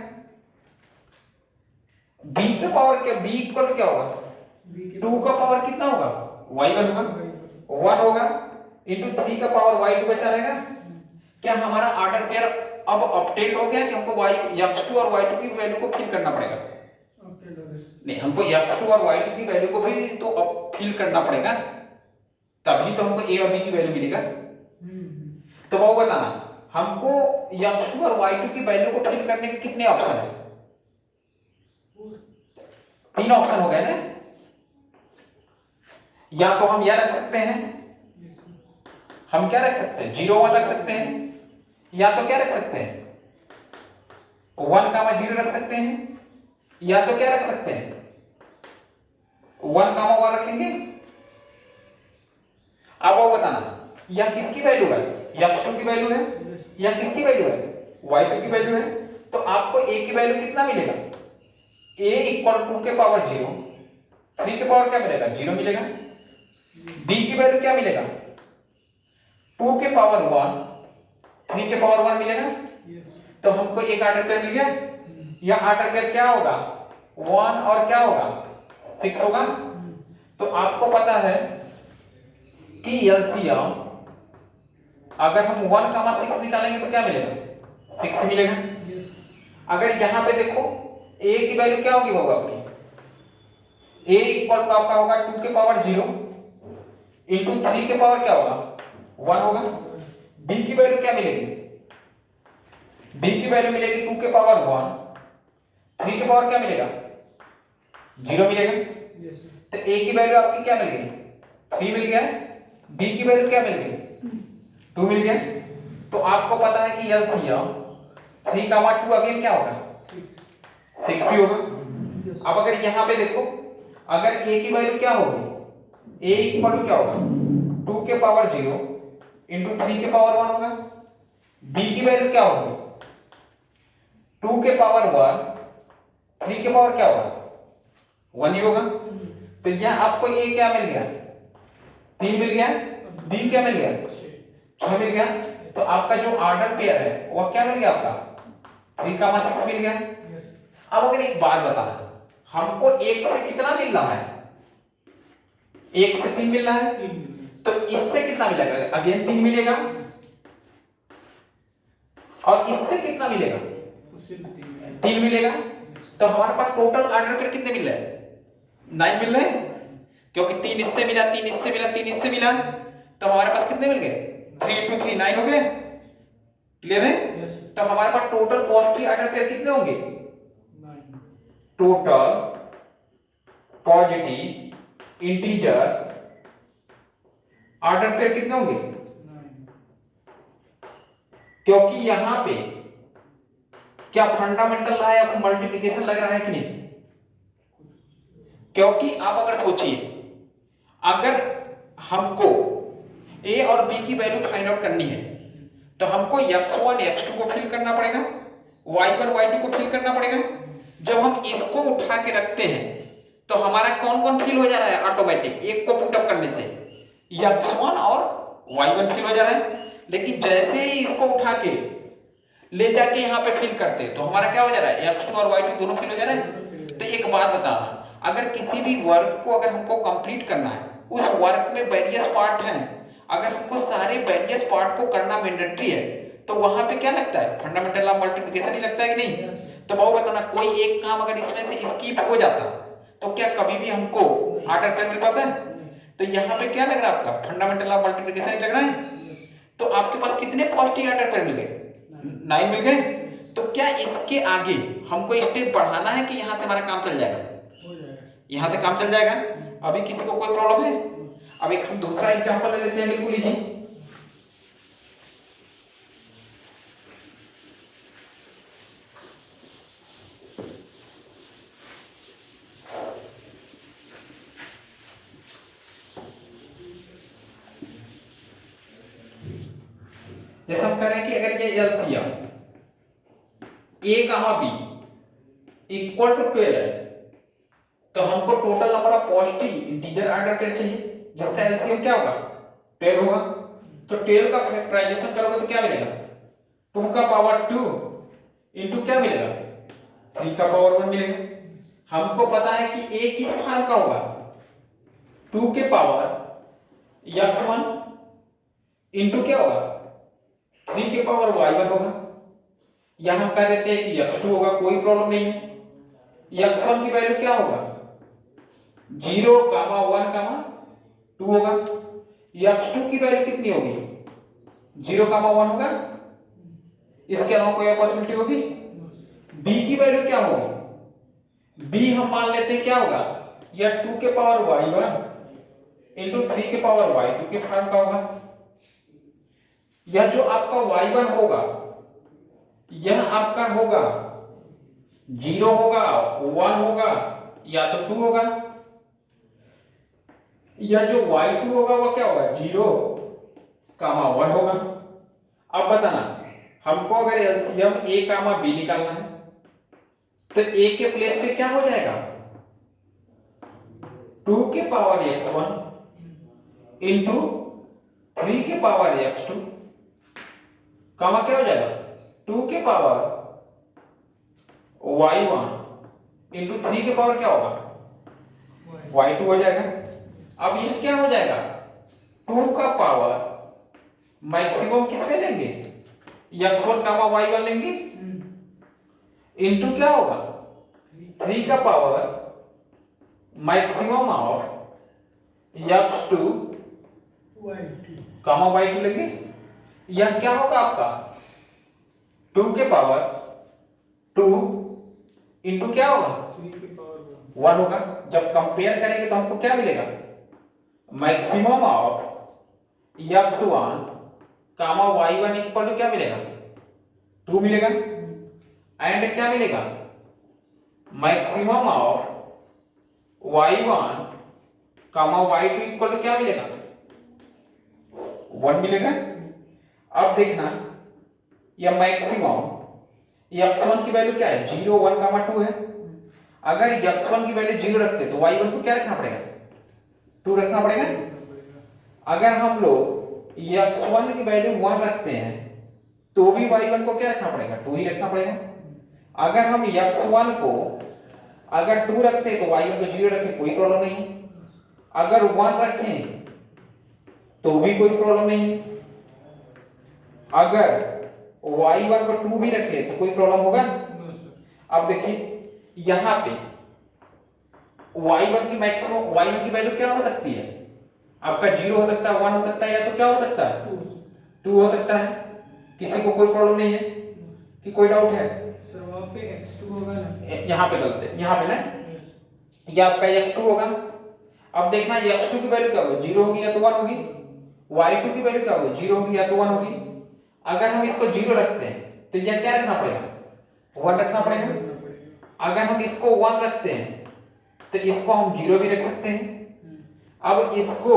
b के पावर क्या, b इक्वल क्या होगा, 2 का पावर कितना होगा, y1 होगा, 1 होगा इंटू 3 का पावर y2 बचा रहेगा। क्या हमारा ऑर्डर पेयर अब अपडेट हो गया कि हमको x2 और y2 की वैल्यू को फिल करना पड़ेगा, नहीं हमको x2 और y2 की वैल्यू को भी तो अब फिल करना पड़ेगा, तभी तो हमको a और b की वैल्यू मिलेगा। तो वो बताना हमको x2 और y2 की वैल्यू को फिल करने के कितने ऑप्शन है, 3 ऑप्शन हो गए ना। या तो हम यह रख सकते हैं, हम क्या रख सकते हैं 0 1 रख सकते हैं, या तो क्या रख सकते हैं 1 0 रख सकते हैं, या तो क्या रख सकते हैं 1 1 रखेंगे। अब वो बताना यह किसकी वैल्यू है, x2 की वैल्यू है या किसकी वैल्यू है, y2 की वैल्यू है। तो आपको a की वैल्यू कितना मिलेगा, a इक्वल 2 के पावर 0, 3 के पावर क्या मिलेगा, 0 मिलेगा। b की वैल्यू क्या मिलेगा, 2 के पावर 1, 3 के पावर 1 मिलेगा। तो हमको एक ऑर्डर पेयर मिल गया, यह ऑर्डर पेयर क्या होगा, 1 और क्या होगा 6 होगा। तो आपको पता है कि एलसीएम अगर हम 1 6 निकालेंगे तो क्या मिलेगा, 6 मिलेगा। अगर यहां पे देखो a की वैल्यू क्या होगी, होगा आपकी a इक्वल टू आपका होगा 2 के पावर 0 इंटू 3 के पावर क्या होगा 1 होगा। b की वैल्यू क्या मिलेगी, b की वैल्यू मिलेगी 2 के पावर 1, 3 के पावर क्या मिलेगा 0 मिलेगा। तो a की वैल्यू आपकी क्या मिल गई, 3 मिल गया, b की वैल्यू क्या मिल गई 2 मिल गया। तो आपको पता है कि एलसीएम 3 2 अगेन क्या होगा 6 ही होगा। अब अगर यहां पे देखो, अगर a की वैल्यू क्या होगी, a इक्वल टू क्या होगा 2 के पावर 0 इंटू 3 के पावर 1 होगा। b की वैल्यू क्या होगी 2 के पावर 1, 3 के पावर क्या होगा 1 ही होगा। तो यह आपको a क्या मिल गया 3 मिल गया, b क्या मिल गया 6 मिल गया। तो आपका जो ऑर्डर पेयर है वो क्या मिल गया आपका 3 6 मिल गया। अब अगर एक बात बताना, हमको 1 से कितना मिल रहा है, 1 से 3 मिल रहा है, तो इससे कितना मिलेगा, अगेन 3 मिलेगा, और इससे कितना मिलेगा 3 मिलेगा। तो हमारे पास टोटल ऑर्डर पेयर कितने मिल रहे हैं, 9 मिल रहे हैं, क्योंकि 3 इससे मिला, 3 इससे मिला, 3 इससे मिला, तो हमारे पास कितने मिल गए 3 into 3 9 हो गए। क्लियर है। तो हमारे पास टोटल पॉजिटिव ऑर्डर पेयर कितने होंगे, total positive integer order pair कितने होंगे, क्योंकि यहां पे क्या फंडामेंटल लॉ ऑफ मल्टीप्लिकेशन लग रहा है कि नहीं। क्योंकि आप अगर सोचिए, अगर हमको a और b की वैल्यू फाइंड आउट करनी है तो हमको x1 x2 को फिल करना पड़ेगा, y1 y2 को फिल करना पड़ेगा। जब हम इसको उठा के रखते हैं तो हमारा कौन कौन फिल हो जा रहा है ऑटोमेटिक, एक को पुटअप करने से x1 और y1 फिल हो जा रहा है। लेकिन जैसे ही इसको उठा के ले जाके यहाँ पे फिल करते तो हमारा क्या हो जा रहा है x2 और y2 दोनों फिल हो जा रहा है। तो एक बात बताना, अगर किसी भी वर्क को अगर हमको कंप्लीट करना है, उस वर्क में वेरियस पार्ट हैं, अगर हमको सारे वेरियस पार्ट को करना मैंडेटरी है, तो वहां पे क्या लगता है, फंडामेंटल लॉ मल्टीप्लिकेशन ही लगता है कि नहीं। तो बाबू बताना, कोई एक काम अगर इसमें से स्किप हो जाता तो क्या कभी भी हमको ऑर्डर पेयर मिल पाता है। तो यहाँ पे क्या लग रहा है आपका, फंडामेंटल लॉ मल्टीप्लिकेशन ही लग रहा है। तो आपके पास कितने पॉजिटिव ऑर्डर पेयर मिल गए, 9 मिल गए। तो क्या इसके आगे हमको स्टेप बढ़ाना है कि यहां से हमारा काम चल जाएगा, यहां से काम चल जाएगा। अभी किसी को कोई प्रॉब्लम है। अब एक हम दूसरा एग्जांपल ले लेते हैं, बिल्कुल इजी। जैसे हम कह रहे हैं कि अगर ये LCM a comma b equal to 12 है, तो हमको total number of positive integer order pair चाहिए, जिसका एलसीएम क्या होगा, 12 होगा। तो 12 का फैक्टराइजेशन करोगे तो क्या मिलेगा, 2 का पावर 2 इंटू क्या मिलेगा, 3 का पावर 1 मिलेगा। हमको पता है कि ए किस फॉर्म का होगा, 2 के पावर x1 इंटू क्या होगा, 3 के पावर y1 होगा। या हम कह देते हैं कि x2 होगा, कोई प्रॉब्लम नहीं है। x1 की वैल्यू क्या होगा, 0, 1, 2 होगा। x2 की वैल्यू कितनी होगी, 0, 1 होगा। इसके अलावा कोई और पॉसिबिलिटी होगी। b की वैल्यू क्या होगी, b हम मान लेते हैं क्या होगा, या 2 के पावर y1 इंटू 3 के पावर y2 के फॉर्म का होगा। यह जो आपका y1 होगा, यह आपका होगा 0 होगा, 1 होगा, या तो 2 होगा। या जो y2 होगा वो क्या होगा, 0, 1 होगा। अब बताना, हमको अगर एलसीएम a कामा b निकालना है, तो a के प्लेस पे क्या हो जाएगा, 2 के पावर x1 इंटू 3 के पावर x2 कामा क्या हो जाएगा, 2 के पावर y1 इंटू 3 के पावर क्या होगा, y2 हो जाएगा। अब यह क्या हो जाएगा, 2 का पावर मैक्सिमम किस पे लेंगे, x1 y1 लेंगे, इंटू क्या होगा, 3 का power maximum of x2 y2 लेंगे। यह क्या होगा आपका, 2 के पावर 2 इंटू क्या होगा, 3 के पावर 1 होगा। जब कंपेयर करेंगे तो हमको क्या मिलेगा, maximum of x1 y1 equal to क्या मिलेगा, 2 मिलेगा। एंड क्या मिलेगा, maximum of y1 y2 equal to क्या मिलेगा, 1 मिलेगा। अब देखना, यह मैक्सिमम x1 की वैल्यू क्या है, 0, 1, 2 है। अगर x1 की वैल्यू 0 रखते तो y1 को क्या रखना पड़ेगा, 2 रखना पड़ेगा। अगर हम लोग x1 की वैल्यू 1 रखते हैं तो भी y1 को क्या रखना पड़ेगा, 2 ही रखना पड़ेगा। अगर हम x1 को अगर 2 रखते तो y1 को 0 रखें, कोई प्रॉब्लम नहीं। अगर 1 रखें तो भी कोई प्रॉब्लम नहीं। अगर y1 को 2 भी रखे तो कोई प्रॉब्लम होगा। अब देखिए यहां पे y1 की मैक्सिमम y1 की वैल्यू क्या हो सकती है, आपका 0 हो सकता है, 1 हो सकता है, या तो क्या हो सकता है, 2 हो सकता है। किसी को कोई प्रॉब्लम नहीं है कि कोई डाउट है, सर वहां पे x2 होगा ना, यहाँ पे गलत है, यहाँ पे ना ये आपका x2 होगा। अब देखना x2 की वैल्यू क्या होगी, 0 होगी या तो 1 होगी। y2 की वैल्यू क्या होगी, 0 होगी या तो 1 होगी। अगर हम इसको 0 रखते हैं तो यह क्या रखना पड़ेगा, 1 रखना पड़ेगा। अगर हम इसको 1 रखते हैं तो इसको हम 0 भी रख सकते हैं। अब इसको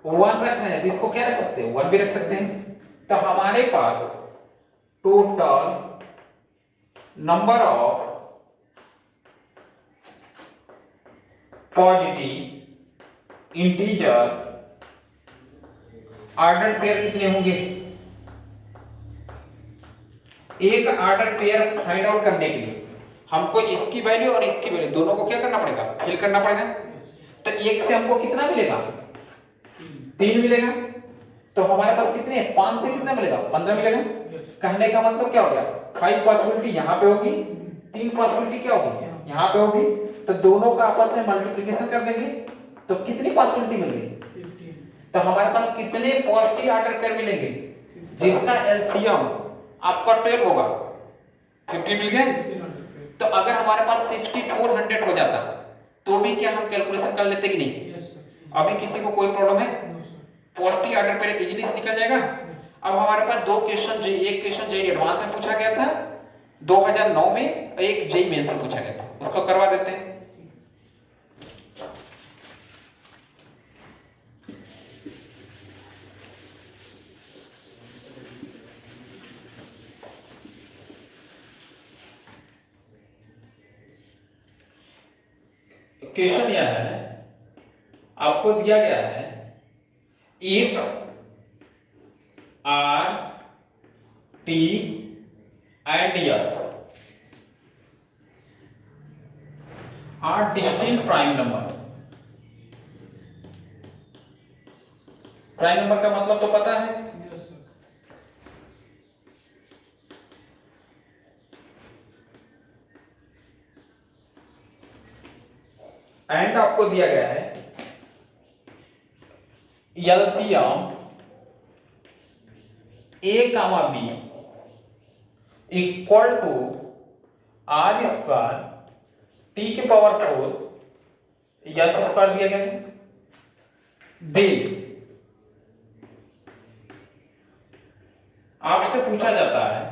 1 रखना है तो इसको क्या रख सकते हैं, 1 भी रख सकते हैं। तो हमारे पास total number of positive integer order pair कितने होंगे। एक ऑर्डर पेयर फाइंड आउट करने के लिए हमको इसकी वैल्यू और इसकी वैल्यू दोनों को क्या करना पड़ेगा, फिल करना पड़ेगा। तो एक से हमको कितना मिलेगा, 3 मिलेगा। तो हमारे पास कितने, 5 से कितना मिलेगा, 15 मिलेगा। कहने का मतलब क्या हो गया, 5 पॉसिबिलिटी यहाँ पे होगी, 3 पॉसिबिलिटी क्या होगी यहाँ पे होगी। तो दोनों का आपस में मल्टीप्लिकेशन कर देंगे तो कितनी पॉसिबिलिटी मिल गई, तो हमारे पास कितने पॉजिटिव ऑर्डर पेयर मिलेंगे जिसका एलसीएम आपका 12 होगा, 50 मिल गया। तो अगर हमारे पास 6400 हो जाता तो भी क्या हम कैलकुलेशन कर लेते कि नहीं, अभी किसी को कोई प्रॉब्लम है, पॉजिटिव ऑर्डर पेयर इजीली से निकल जाएगा। अब हमारे पास दो क्वेश्चन, एक क्वेश्चन जेई एडवांस में पूछा गया था 2009 में, एक जेई मेन से पूछा गया था, उसको करवा देते हैं। क्वेश्चन यह है, आपको दिया गया है if R T and F R distinct prime number. Prime number का मतलब तो पता है, एंड आपको दिया गया है LCM a comma b equal to r square t के पावर 4 एस स्क्वायर दिया गया है। दे आपसे पूछा जाता है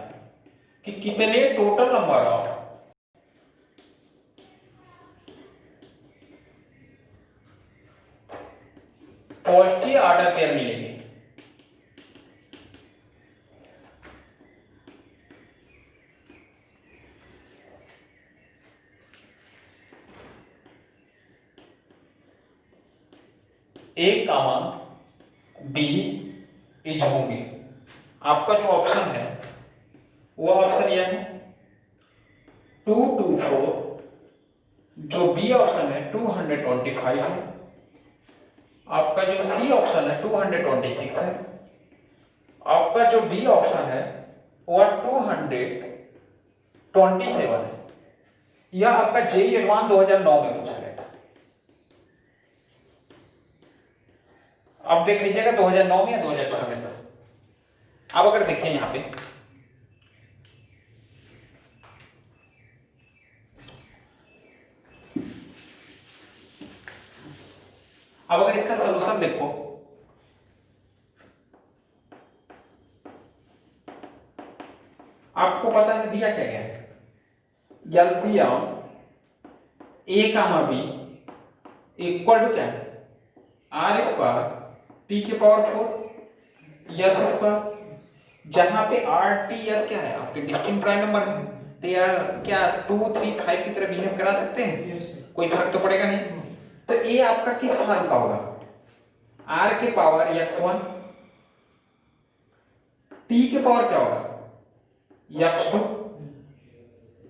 कि कितने total number of positive order pair मिलेंगे। ए कामा बी इज होंगे। आपका जो ऑप्शन है वो ऑप्शन यह है 2 2 4, जो बी ऑप्शन है 225 है, आपका जो सी ऑप्शन है 226 है, आपका जो डी ऑप्शन है वह 227 है। यह आपका जेई एडवांस 2009 में पूछा गया था। अब देख लीजिएगा 2009 में या 2006 में था। अब अगर देखिए यहां पे अब अगर इसका सलूशन देखो, आपको पता है दिया क्या गया है, LCM a comma b equal to क्या है, आर स्क्वायर टी के पावर 4 एस स्क्वायर, जहां पे आर टी एस क्या है आपके डिस्टिंक्ट प्राइम नंबर है, तो यार क्या 2 3 5 की तरह बिहेव करा सकते हैं, कोई फर्क तो पड़ेगा नहीं। तो ए आपका किस फॉर्म का होगा, आर के पावर x1 टी के पावर क्या होगा x2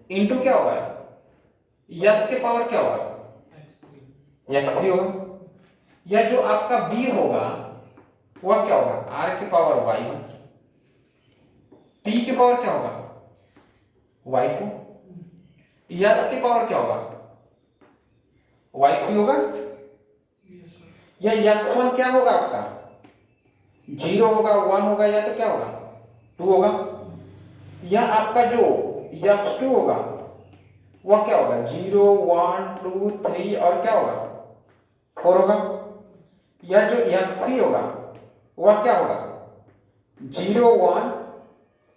इंटू क्या होगा यस के पावर क्या होगा x3 होगा। या जो आपका बी होगा वह क्या होगा, आर के पावर y1 टी के पावर क्या होगा y2, यस के पावर क्या होगा y3 होगा। या x1 क्या होगा आपका 0 होगा, 1 होगा, या तो क्या होगा 2 होगा। या आपका जो x2 होगा वह क्या होगा 0 1 2 3 और क्या होगा 4 होगा। या जो x3 होगा वह क्या होगा 0 1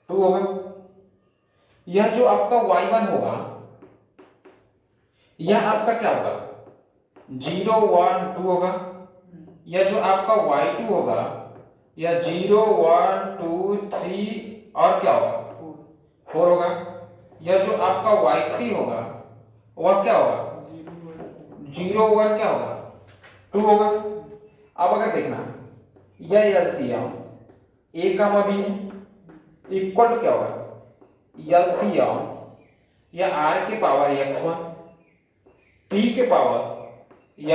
2 होगा। यह जो आपका y1 होगा यह आपका क्या होगा 0 1 2 होगा। यह जो आपका y2 होगा यह 0 1 2 3 और क्या होगा 4 होगा। यह जो आपका y3 होगा वह क्या होगा 0 1 क्या होगा 2 होगा। अब अगर देखना यह LCM a comma b equal to क्या होगा एलसीएम या r के पावर x1 t के पावर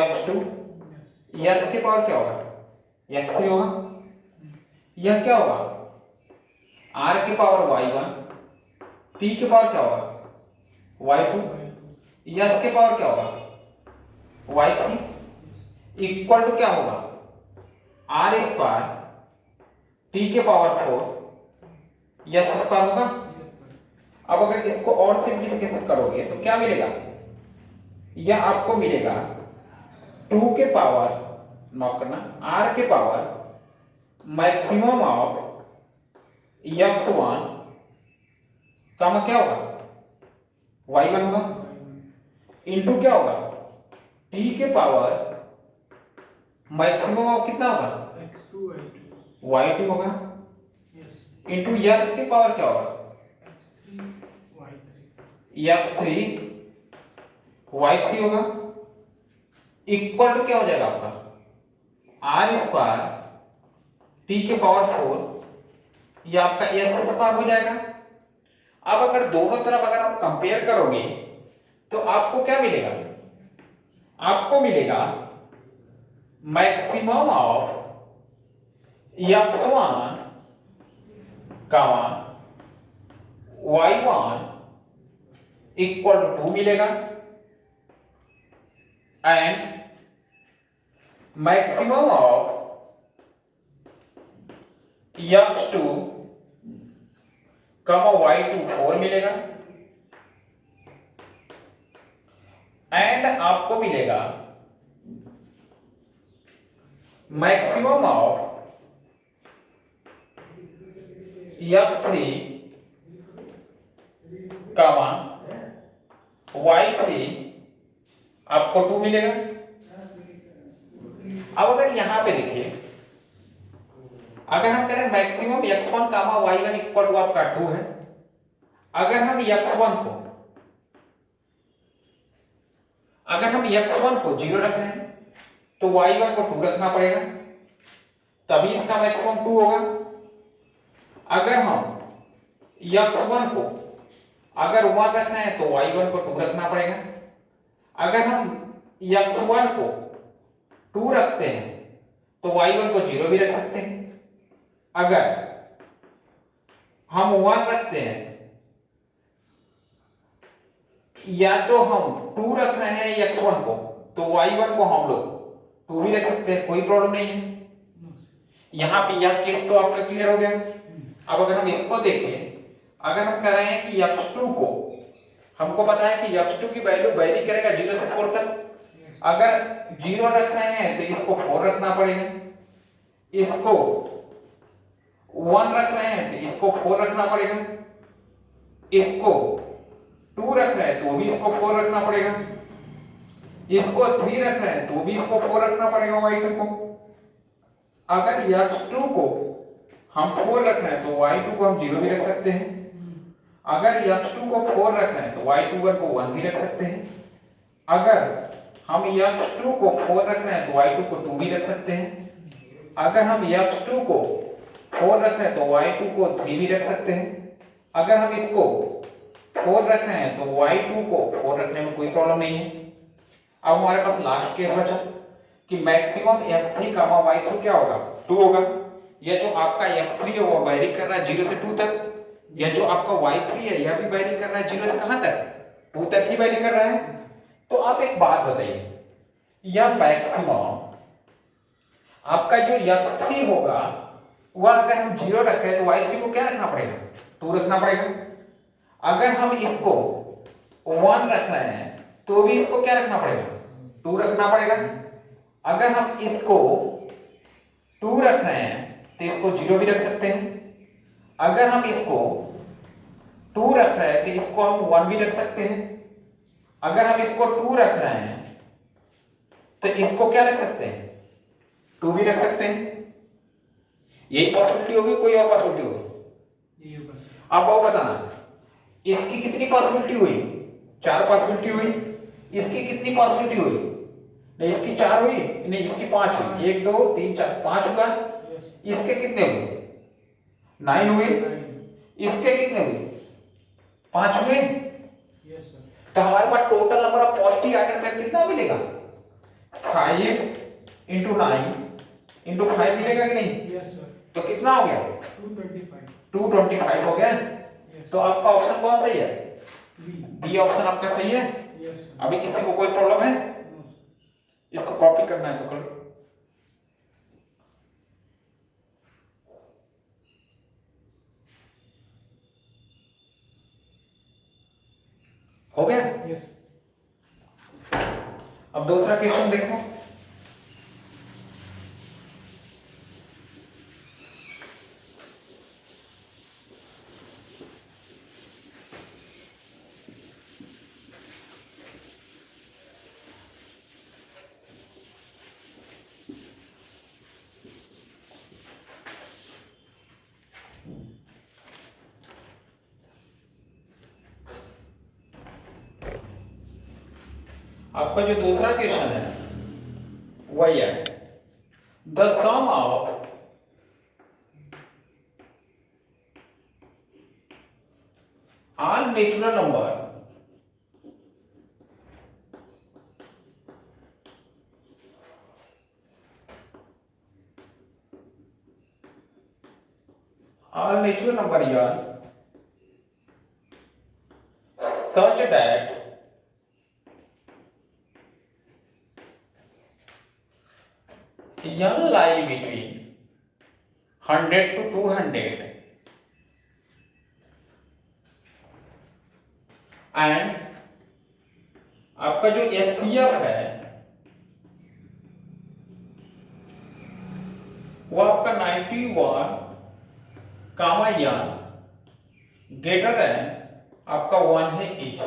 x2 s के पावर क्या होगा x3 होगा। यह क्या होगा r के पावर y1 t के पावर क्या होगा y2 s के पावर क्या होगा y3 इक्वल टू क्या होगा r स्क्वायर t के पावर 4 s स्क्वायर होगा। अब अगर इसको और सिंप्लीफिकेशन करोगे तो क्या मिलेगा, यह आपको मिलेगा 2 के पावर नॉट करना r के पावर मैक्सिमम ऑफ x1 का क्या होगा y1 होगा इनटू क्या होगा t के पावर मैक्सिमम ऑफ कितना होगा x2 y2 होगा इनटू s के पावर क्या होगा x3 y3 होगा इक्वल टू क्या हो जाएगा आपका r स्क्वायर t के पावर 4 ये आपका s स्क्वायर हो जाएगा। अब अगर दोनों तरफ अगर आप कंपेयर करोगे तो आपको क्या मिलेगा, आपको मिलेगा maximum of x1 comma y1 equal to 2 मिलेगा and maximum of x2 comma y2 4 मिलेगा एंड आपको मिलेगा maximum of x3 comma y3 आपको 2 मिलेगा। अब अगर यहां पे देखिए अगर हम करें maximum x1 comma y1 equal to आपका 2 है, अगर हम x1 को 0 रख रहे हैं तो y1 को 2 रखना पड़ेगा तभी इसका मैक्सिमम 2 होगा। अगर हम x1 को अगर 1 रखना है तो y1 को 2 रखना पड़ेगा। अगर हम x1 को 2 रखते हैं तो y1 को 0 भी रख सकते हैं। अगर हम 1 रखते हैं या तो हम 2 रख रहे हैं x1 को तो y1 को हम लोग 2 भी रख सकते हैं, कोई प्रॉब्लम नहीं है। यहां पे यह केस तो आपका क्लियर हो गया। अब अगर हम इसको देखें, अगर हम कर रहे हैं कि x2 को हमको पता है कि x2 की वैल्यू वेरी करेगा 0 से 4 तक। अगर 0 रख रहे हैं तो इसको 4 रखना पड़ेगा, इसको 1 रख रहे हैं तो इसको 4 रखना पड़ेगा, इसको 2 रख रहे हैं तो भी इसको 4 रखना पड़ेगा, इसको 3 रख रहे हैं तो भी इसको 4 रखना पड़ेगा y2 को। अगर x2 को हम 4 रख रहे हैं तो y2 को हम 0 भी रख सकते हैं। अगर x2 को 4 रख रहे हैं तो y21 को 1 भी रख सकते हैं। अगर हम x2 को 4 रख रहे हैं तो y2 को 2 भी रख सकते हैं। अगर हम x2 को 4 रख रहे हैं तो y2 को 3 भी रख सकते हैं। अगर हम इसको 4 रख रहे हैं तो y2 को 4 रखने में कोई प्रॉब्लम नहीं है। अब हमारे पास लास्ट केस बचा कि मैक्सिमम x3 कामा y3 क्या होगा 2 होगा। यह जो आपका x3 है वो वेरी कर रहा है 0 से 2 तक, यह जो आपका y3 है यह भी वेरी कर रहा है 0 से कहां तक 2 तक ही वेरी कर रहा है। तो आप एक बात बताइए, यह मैक्सिमम आपका जो x3 होगा वह अगर हम 0 रख रहे हैं तो y3 को क्या रखना पड़ेगा 2 रखना पड़ेगा। अगर हम इसको 1 रख रहे हैं तो भी इसको क्या रखना पड़ेगा 2 रखना पड़ेगा। अगर हम इसको 2 रख रहे हैं तो इसको 0 भी रख सकते हैं। अगर हम इसको 2 रख रहे हैं तो इसको हम 1 भी रख सकते हैं। अगर हम इसको 2 रख रहे हैं तो इसको क्या रख सकते हैं 2 भी रख सकते हैं। यही पॉसिबिलिटी होगी, कोई और पॉसिबिलिटी होगी? आप वो बताना, इसकी कितनी पॉसिबिलिटी हुई 4 पॉसिबिलिटी हुई। इसकी कितनी पॉसिबिलिटी हुई नहीं, इसकी 4 हुई नहीं, इसकी 5 हुई। 1 2 3 4 5 हुआ। इसके कितने हुए 9 हुए। इसके कितने हुए 5 हुए। Yes sir. तो हमारे पास total number of positive identifier कितना मिलेगा? 5 × 9 × 5 मिलेगा कि नहीं? Yes sir. तो कितना हो गया? 225। 225 हो गया। यस। तो आपका ऑप्शन कौन सही है? बी। बी ऑप्शन आपका सही है। Yes sir. अभी किसी को कोई प्रॉब्लम है? No sir. इसको कॉपी करना है तो कर लो। हो गया। यस। अब दूसरा क्वेश्चन देखो। आपका जो दूसरा क्वेश्चन है वही है, the sum of all natural number यार such that n lie between 100 to 200 and आपका जो HCF है वो आपका 91 कामा n ग्रेटर देन आपका 1 है 8।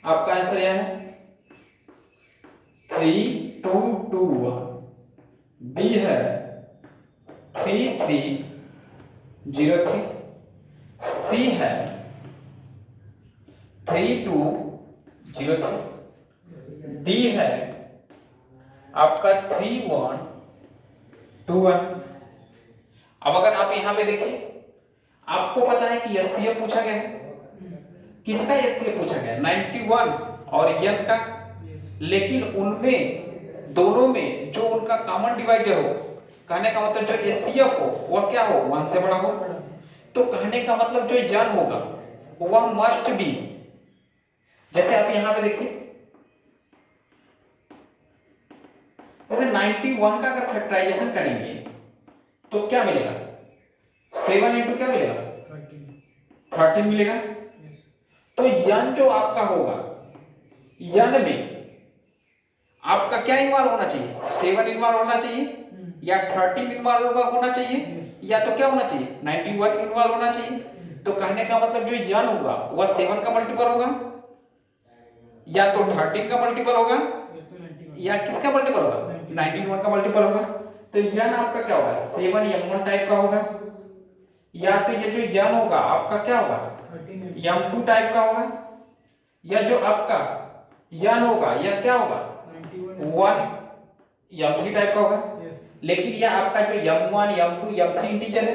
आपका आंसर यह है 3221। बी है 3303। सी है 3203। डी है आपका 3121। अब अगर आप यहां पे देखिए, आपको पता है कि HCF पूछा गया है। किसका HCF पूछा गया? 91 और n का। लेकिन उनमें दोनों में जो उनका कॉमन डिवाइजर हो, कहने का मतलब जो HCF हो वह क्या हो? 1 से बड़ा हो। तो कहने का मतलब जो n होगा वह मस्ट बी, जैसे आप यहां पे देखिए, जैसे 91 का अगर फैक्टराइजेशन करेंगे तो क्या मिलेगा? 7 इंटू क्या मिलेगा? 13 मिलेगा। तो n जो आपका होगा, n में आपका क्या इन्वॉल्व होना चाहिए? 7 इन्वॉल्व होना चाहिए, या 13 इन्वॉल्व होना चाहिए, या तो क्या होना चाहिए? 91 इन्वॉल्व होना चाहिए। तो कहने का मतलब जो n होगा वह 7 का मल्टीपल होगा, या तो 13 का मल्टीपल होगा, या किसका मल्टीपल होगा? 91 का मल्टीपल होगा। तो n आपका क्या होगा? 7m1 टाइप का होगा, या तो ये जो n होगा आपका क्या होगा? m2 टाइप का होगा, या जो आपका n होगा यह क्या होगा? 1 m3 टाइप का होगा। लेकिन यह आपका जो m1 m2 m3 इंटीजर है,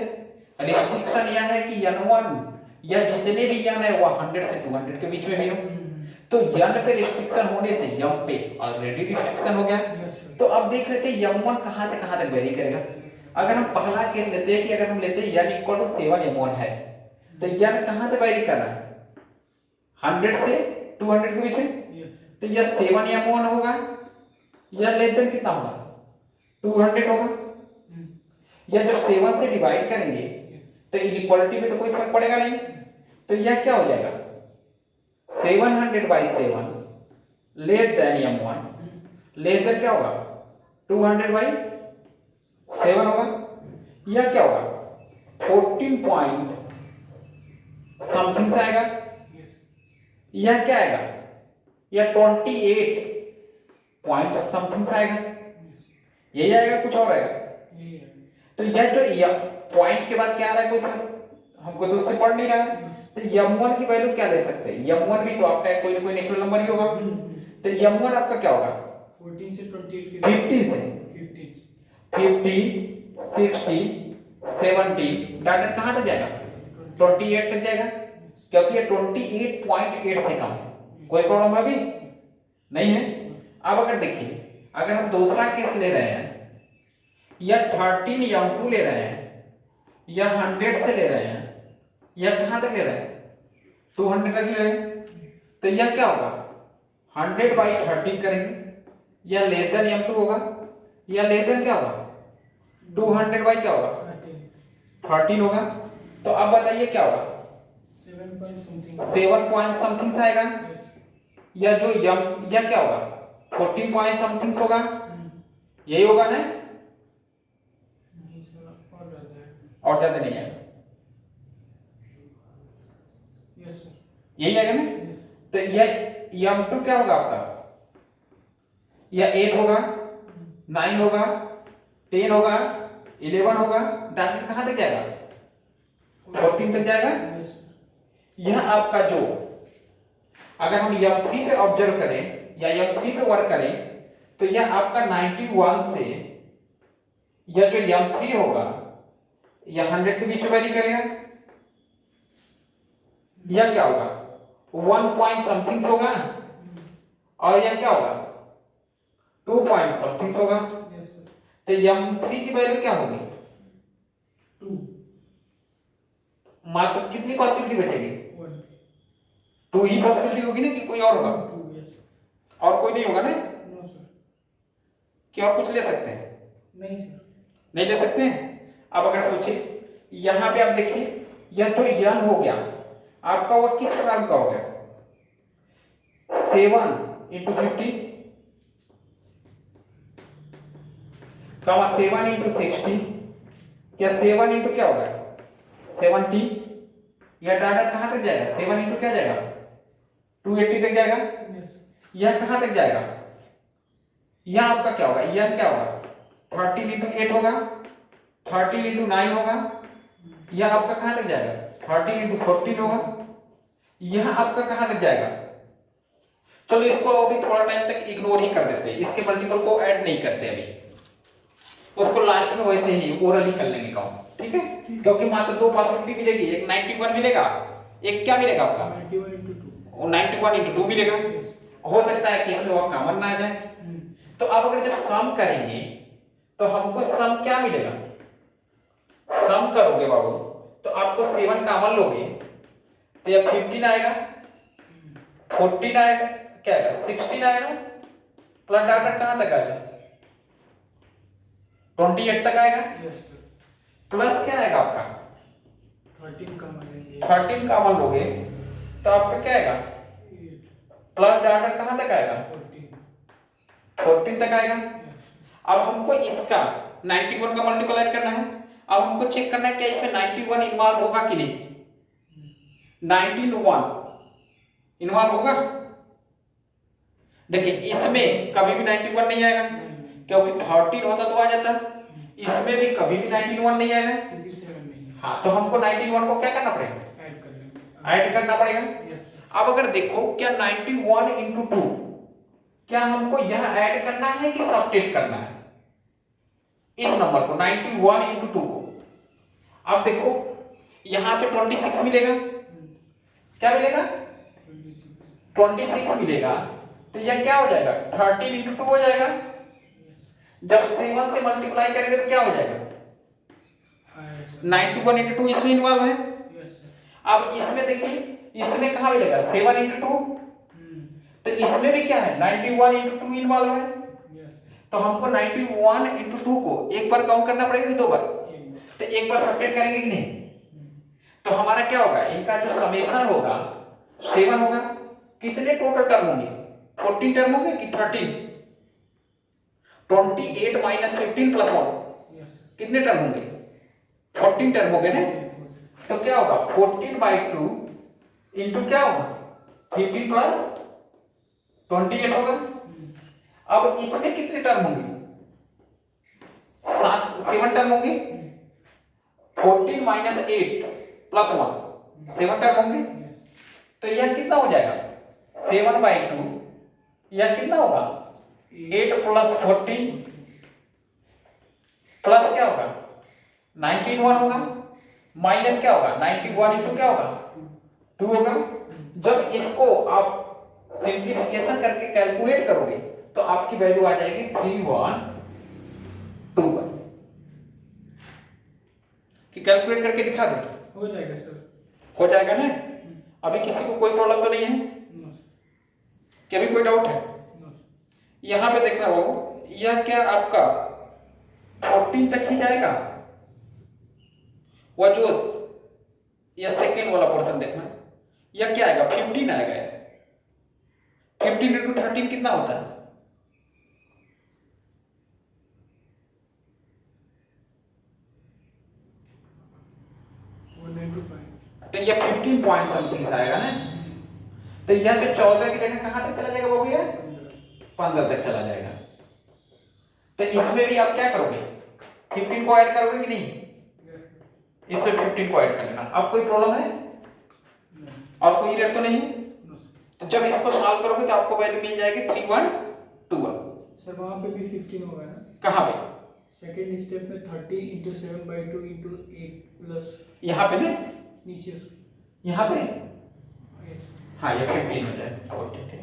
रिस्ट्रिक्शन यह है कि n1 या जितने भी n है वह 100 से 200 के बीच में भी हो। तो n पे रिस्ट्रिक्शन होने से m पे ऑलरेडी रिस्ट्रिक्शन हो गया। तो अब देख लेते हैं m1 कहां से कहां तक वेरी करेगा। अगर हम पहला केस लेते हैं कि अगर हम लेते हैं n = 7m1 है, तो n कहां से वेरी कर रहा है? 100 से 200 के बीच में। तो यह 7m1 होगा, यह लेस देन कितना होगा? 200 होगा। या जब 7 से डिवाइड करेंगे तो इनइक्वालिटी में तो कोई फर्क पड़ेगा नहीं। तो यह क्या हो जाएगा? 700/7 less than m1 less than क्या होगा? 200/7 होगा। यह क्या होगा? 14 पॉइंट समथिंग से आएगा। यह क्या आएगा? यह 28 पॉइंट समथिंग से आएगा। यही आएगा, कुछ और आएगा? तो यह जो पॉइंट के बाद क्या आ रहा है, कोई हमको तो उससे पढ़ नहीं रहा है। तो m1 की वैल्यू क्या ले सकते हैं? m1 भी तो आपका कोई ना कोई नेचुरल नंबर ही होगा। तो m1 आपका क्या होगा? 14 से 28 के 50 से 50 60 70 डायरेक्ट कहां तक जाएगा? 28 तक जाएगा। क्योंकि ये 28.8 से कम है। कोई प्रॉब्लम है अभी नहीं है। अब अगर देखिए, अगर हम दूसरा केस ले रहे हैं, या 13m2 ले रहे हैं, या 100 से ले रहे हैं, या कहां तक ले रहे हैं, 200 तक ले रहे हैं, तो यह क्या होगा, 100/13 करेंगे, या लेस देन m2 होगा, या लेस देन क्या होगा, 200 क्या होगा, 13 होगा। तो अब बताइए क्या होगा, 7 पॉइंट समथिंग आएगा, या जो यह क्या होगा, 14 पॉइंट समथिंग होगा, यही होगा ना, और ज्यादा नहीं आएगा, यही आएगा ना। तो यह m2 क्या होगा आपका, यह 8 होगा, 9 होगा, 10 होगा, 11 होगा, डायरेक्ट कहां तक जाएगा, 14 तक जाएगा। यह आपका जो, अगर हम m3 पे ऑब्जर्व करें या m3 पे वर्क करें, तो यह आपका 91 से, यह जो m3 होगा यह 100 के बीच में वेरी करेगा, यह क्या होगा, 1 पॉइंट समथिंग होगा, और यह क्या होगा, 2 पॉइंट समथिंग होगा। तो m3 की वैल्यू क्या होगी, 2, मात्र कितनी पॉसिबिलिटी बचेगी, 2 ही पॉसिबिलिटी होगी ना, कि कोई और होगा, और कोई नहीं होगा ना, कि और कुछ ले सकते हैं, नहीं सर, नहीं ले सकते हैं। अब अगर सोचिए, यहां पे आप देखिए, यह तो यन हो गया आपका, वह किस प्रकार का हो गया, 7 इंटू 50 कमा 7 इंटू 60, क्या 7 इंटू क्या होगा, 70, यह डाटा कहां तक जाएगा, 7 इंटू क्या जाएगा, 280 तक जाएगा। यह कहां तक जाएगा, यह आपका क्या होगा, यह क्या होगा, 13 इंटू 8 होगा, 13 इंटू 9 होगा, यह आपका कहां तक जाएगा, 13 इंटू 14 होगा, यह आपका कहां तक जाएगा। चलो इसको अभी थोड़ा टाइम तक इग्नोर ही कर देते हैं, इसके मल्टीपल को ऐड नहीं करते अभी, उसको लास्ट में वैसे ही ओरली कर लेंगे काम, ठीक है। क्योंकि मात्र 2 पॉसिबिलिटी मिलेगी, एक 91 मिलेगा, एक क्या मिलेगा आपका, 91 इंटू 2 मिलेगा। हो सकता है कि इसमें वो कॉमन ना आ जाए। तो अब अगर जब सम करेंगे तो हमको सम क्या मिलेगा, सम करोगे बाबू तो आपको 7 कॉमन लोगे तो यह 15 आएगा, 14 आएगा, क्या आएगा, 16 आएगा, प्लस डाटा कहां तक आएगा, 28 तक आएगा, प्लस क्या आएगा आपका, 13 कॉमन लोगे तो आपका क्या आएगा, प्लस डाटा कहां तक आएगा, 14 तक आएगा। अब हमको इसका 91 का मल्टीप्लाई करना है। अब हमको चेक करना है क्या इसमें 91 इन्वॉल्व होगा कि नहीं, 91 इन्वॉल्व होगा। देखिए इसमें कभी भी 91 नहीं आएगा, क्योंकि 13 होता तो आ जाता, इसमें भी कभी भी 91 नहीं आएगा, हाँ। तो हमको 91 को क्या करना पड़ेगा, ऐड करना पड़ेगा। अब अगर देखो क्या 91 इंटू 2, क्या हमको यह ऐड करना है कि सबट्रैक्ट करना है इस नंबर को, 91 इंटू 2 को। अब देखो यहां पे 26 मिलेगा, क्या मिलेगा, 26 मिलेगा, तो यह क्या हो जाएगा, 13 इंटू 2 हो जाएगा। जब 7 से मल्टीप्लाई करेंगे तो क्या हो जाएगा, 91 इंटू 2 इसमें इन्वॉल्व है। अब इसमें देखिए, इसमें कहां मिलेगा, 7 इंटू 2, तो इसमें भी क्या है, 91 इंटू 2 इन्वॉल्व है। तो हमको 91 इंटू 2 को एक बार काउंट करना पड़ेगा कि 2 बार, तो एक बार सब्ट्रैक्ट करेंगे कि नहीं। तो हमारा क्या होगा, इनका जो समेशन होगा 7 होगा। कितने टोटल टर्म होंगे, 14 टर्म होंगे कि 13, 28 माइनस 15 प्लस 1, कितने टर्म होंगे, 14 टर्म होंगे ना। तो क्या होगा, 14/2 इंटू क्या होगा, 15 प्लस 28 होगा। अब इसमें कितने टर्म होंगे, 7 टर्म होंगे, 14 माइनस 8 प्लस 1 7 टर्म होंगे। तो यह कितना हो जाएगा, 7/2, यह कितना होगा, 8 प्लस 14 प्लस क्या होगा, 19 1 होगा, माइनस क्या होगा, 91 इंटू क्या होगा, 2 होगा। जब इसको आप सिंप्लीफिकेशन करके कैलकुलेट करोगे तो आपकी वैल्यू आ जाएगी 3121 कि कैलकुलेट करके दिखा दे। हो जाएगा सर। हो जाएगा ना? अभी किसी को कोई प्रॉब्लम तो नहीं है? नो क्या भी कोई डाउट है? नो यहां पे देखना हो, यह क्या आपका 14 तक ही जाएगा, वह जो यह सेकेंड वाला पोर्शन देखना, यह क्या आएगा 15 आएगा। 15 इंटू 13 कितना होता है? तो यह 15 पॉइंट समथिंग आएगा ना। तो यह पे 14 की जगह कहां तक चला जाएगा वो भैया? 15 तक चला जाएगा। तो इसमें भी आप क्या करोगे? 15 को ऐड करोगे कि नहीं? इससे 15 को ऐड कर लेना। अब कोई प्रॉब्लम है और कोई एरर तो नहीं? तो जब इसको सॉल्व करोगे तो आपको वैल्यू मिल जाएगी 3121। सर वहाँ पे भी 15 होगा ना? कहाँ पे? सेकेंड स्टेप में 30 इंटू 7/2 इंटू 8 प्लस यहाँ पे ना, नीचे उसके। यहाँ पे यस। हाँ ये 15 हो जाए। और ठीक है,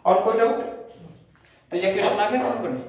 और कोई डाउट? तो ये क्वेश्चन आ गया समझ में?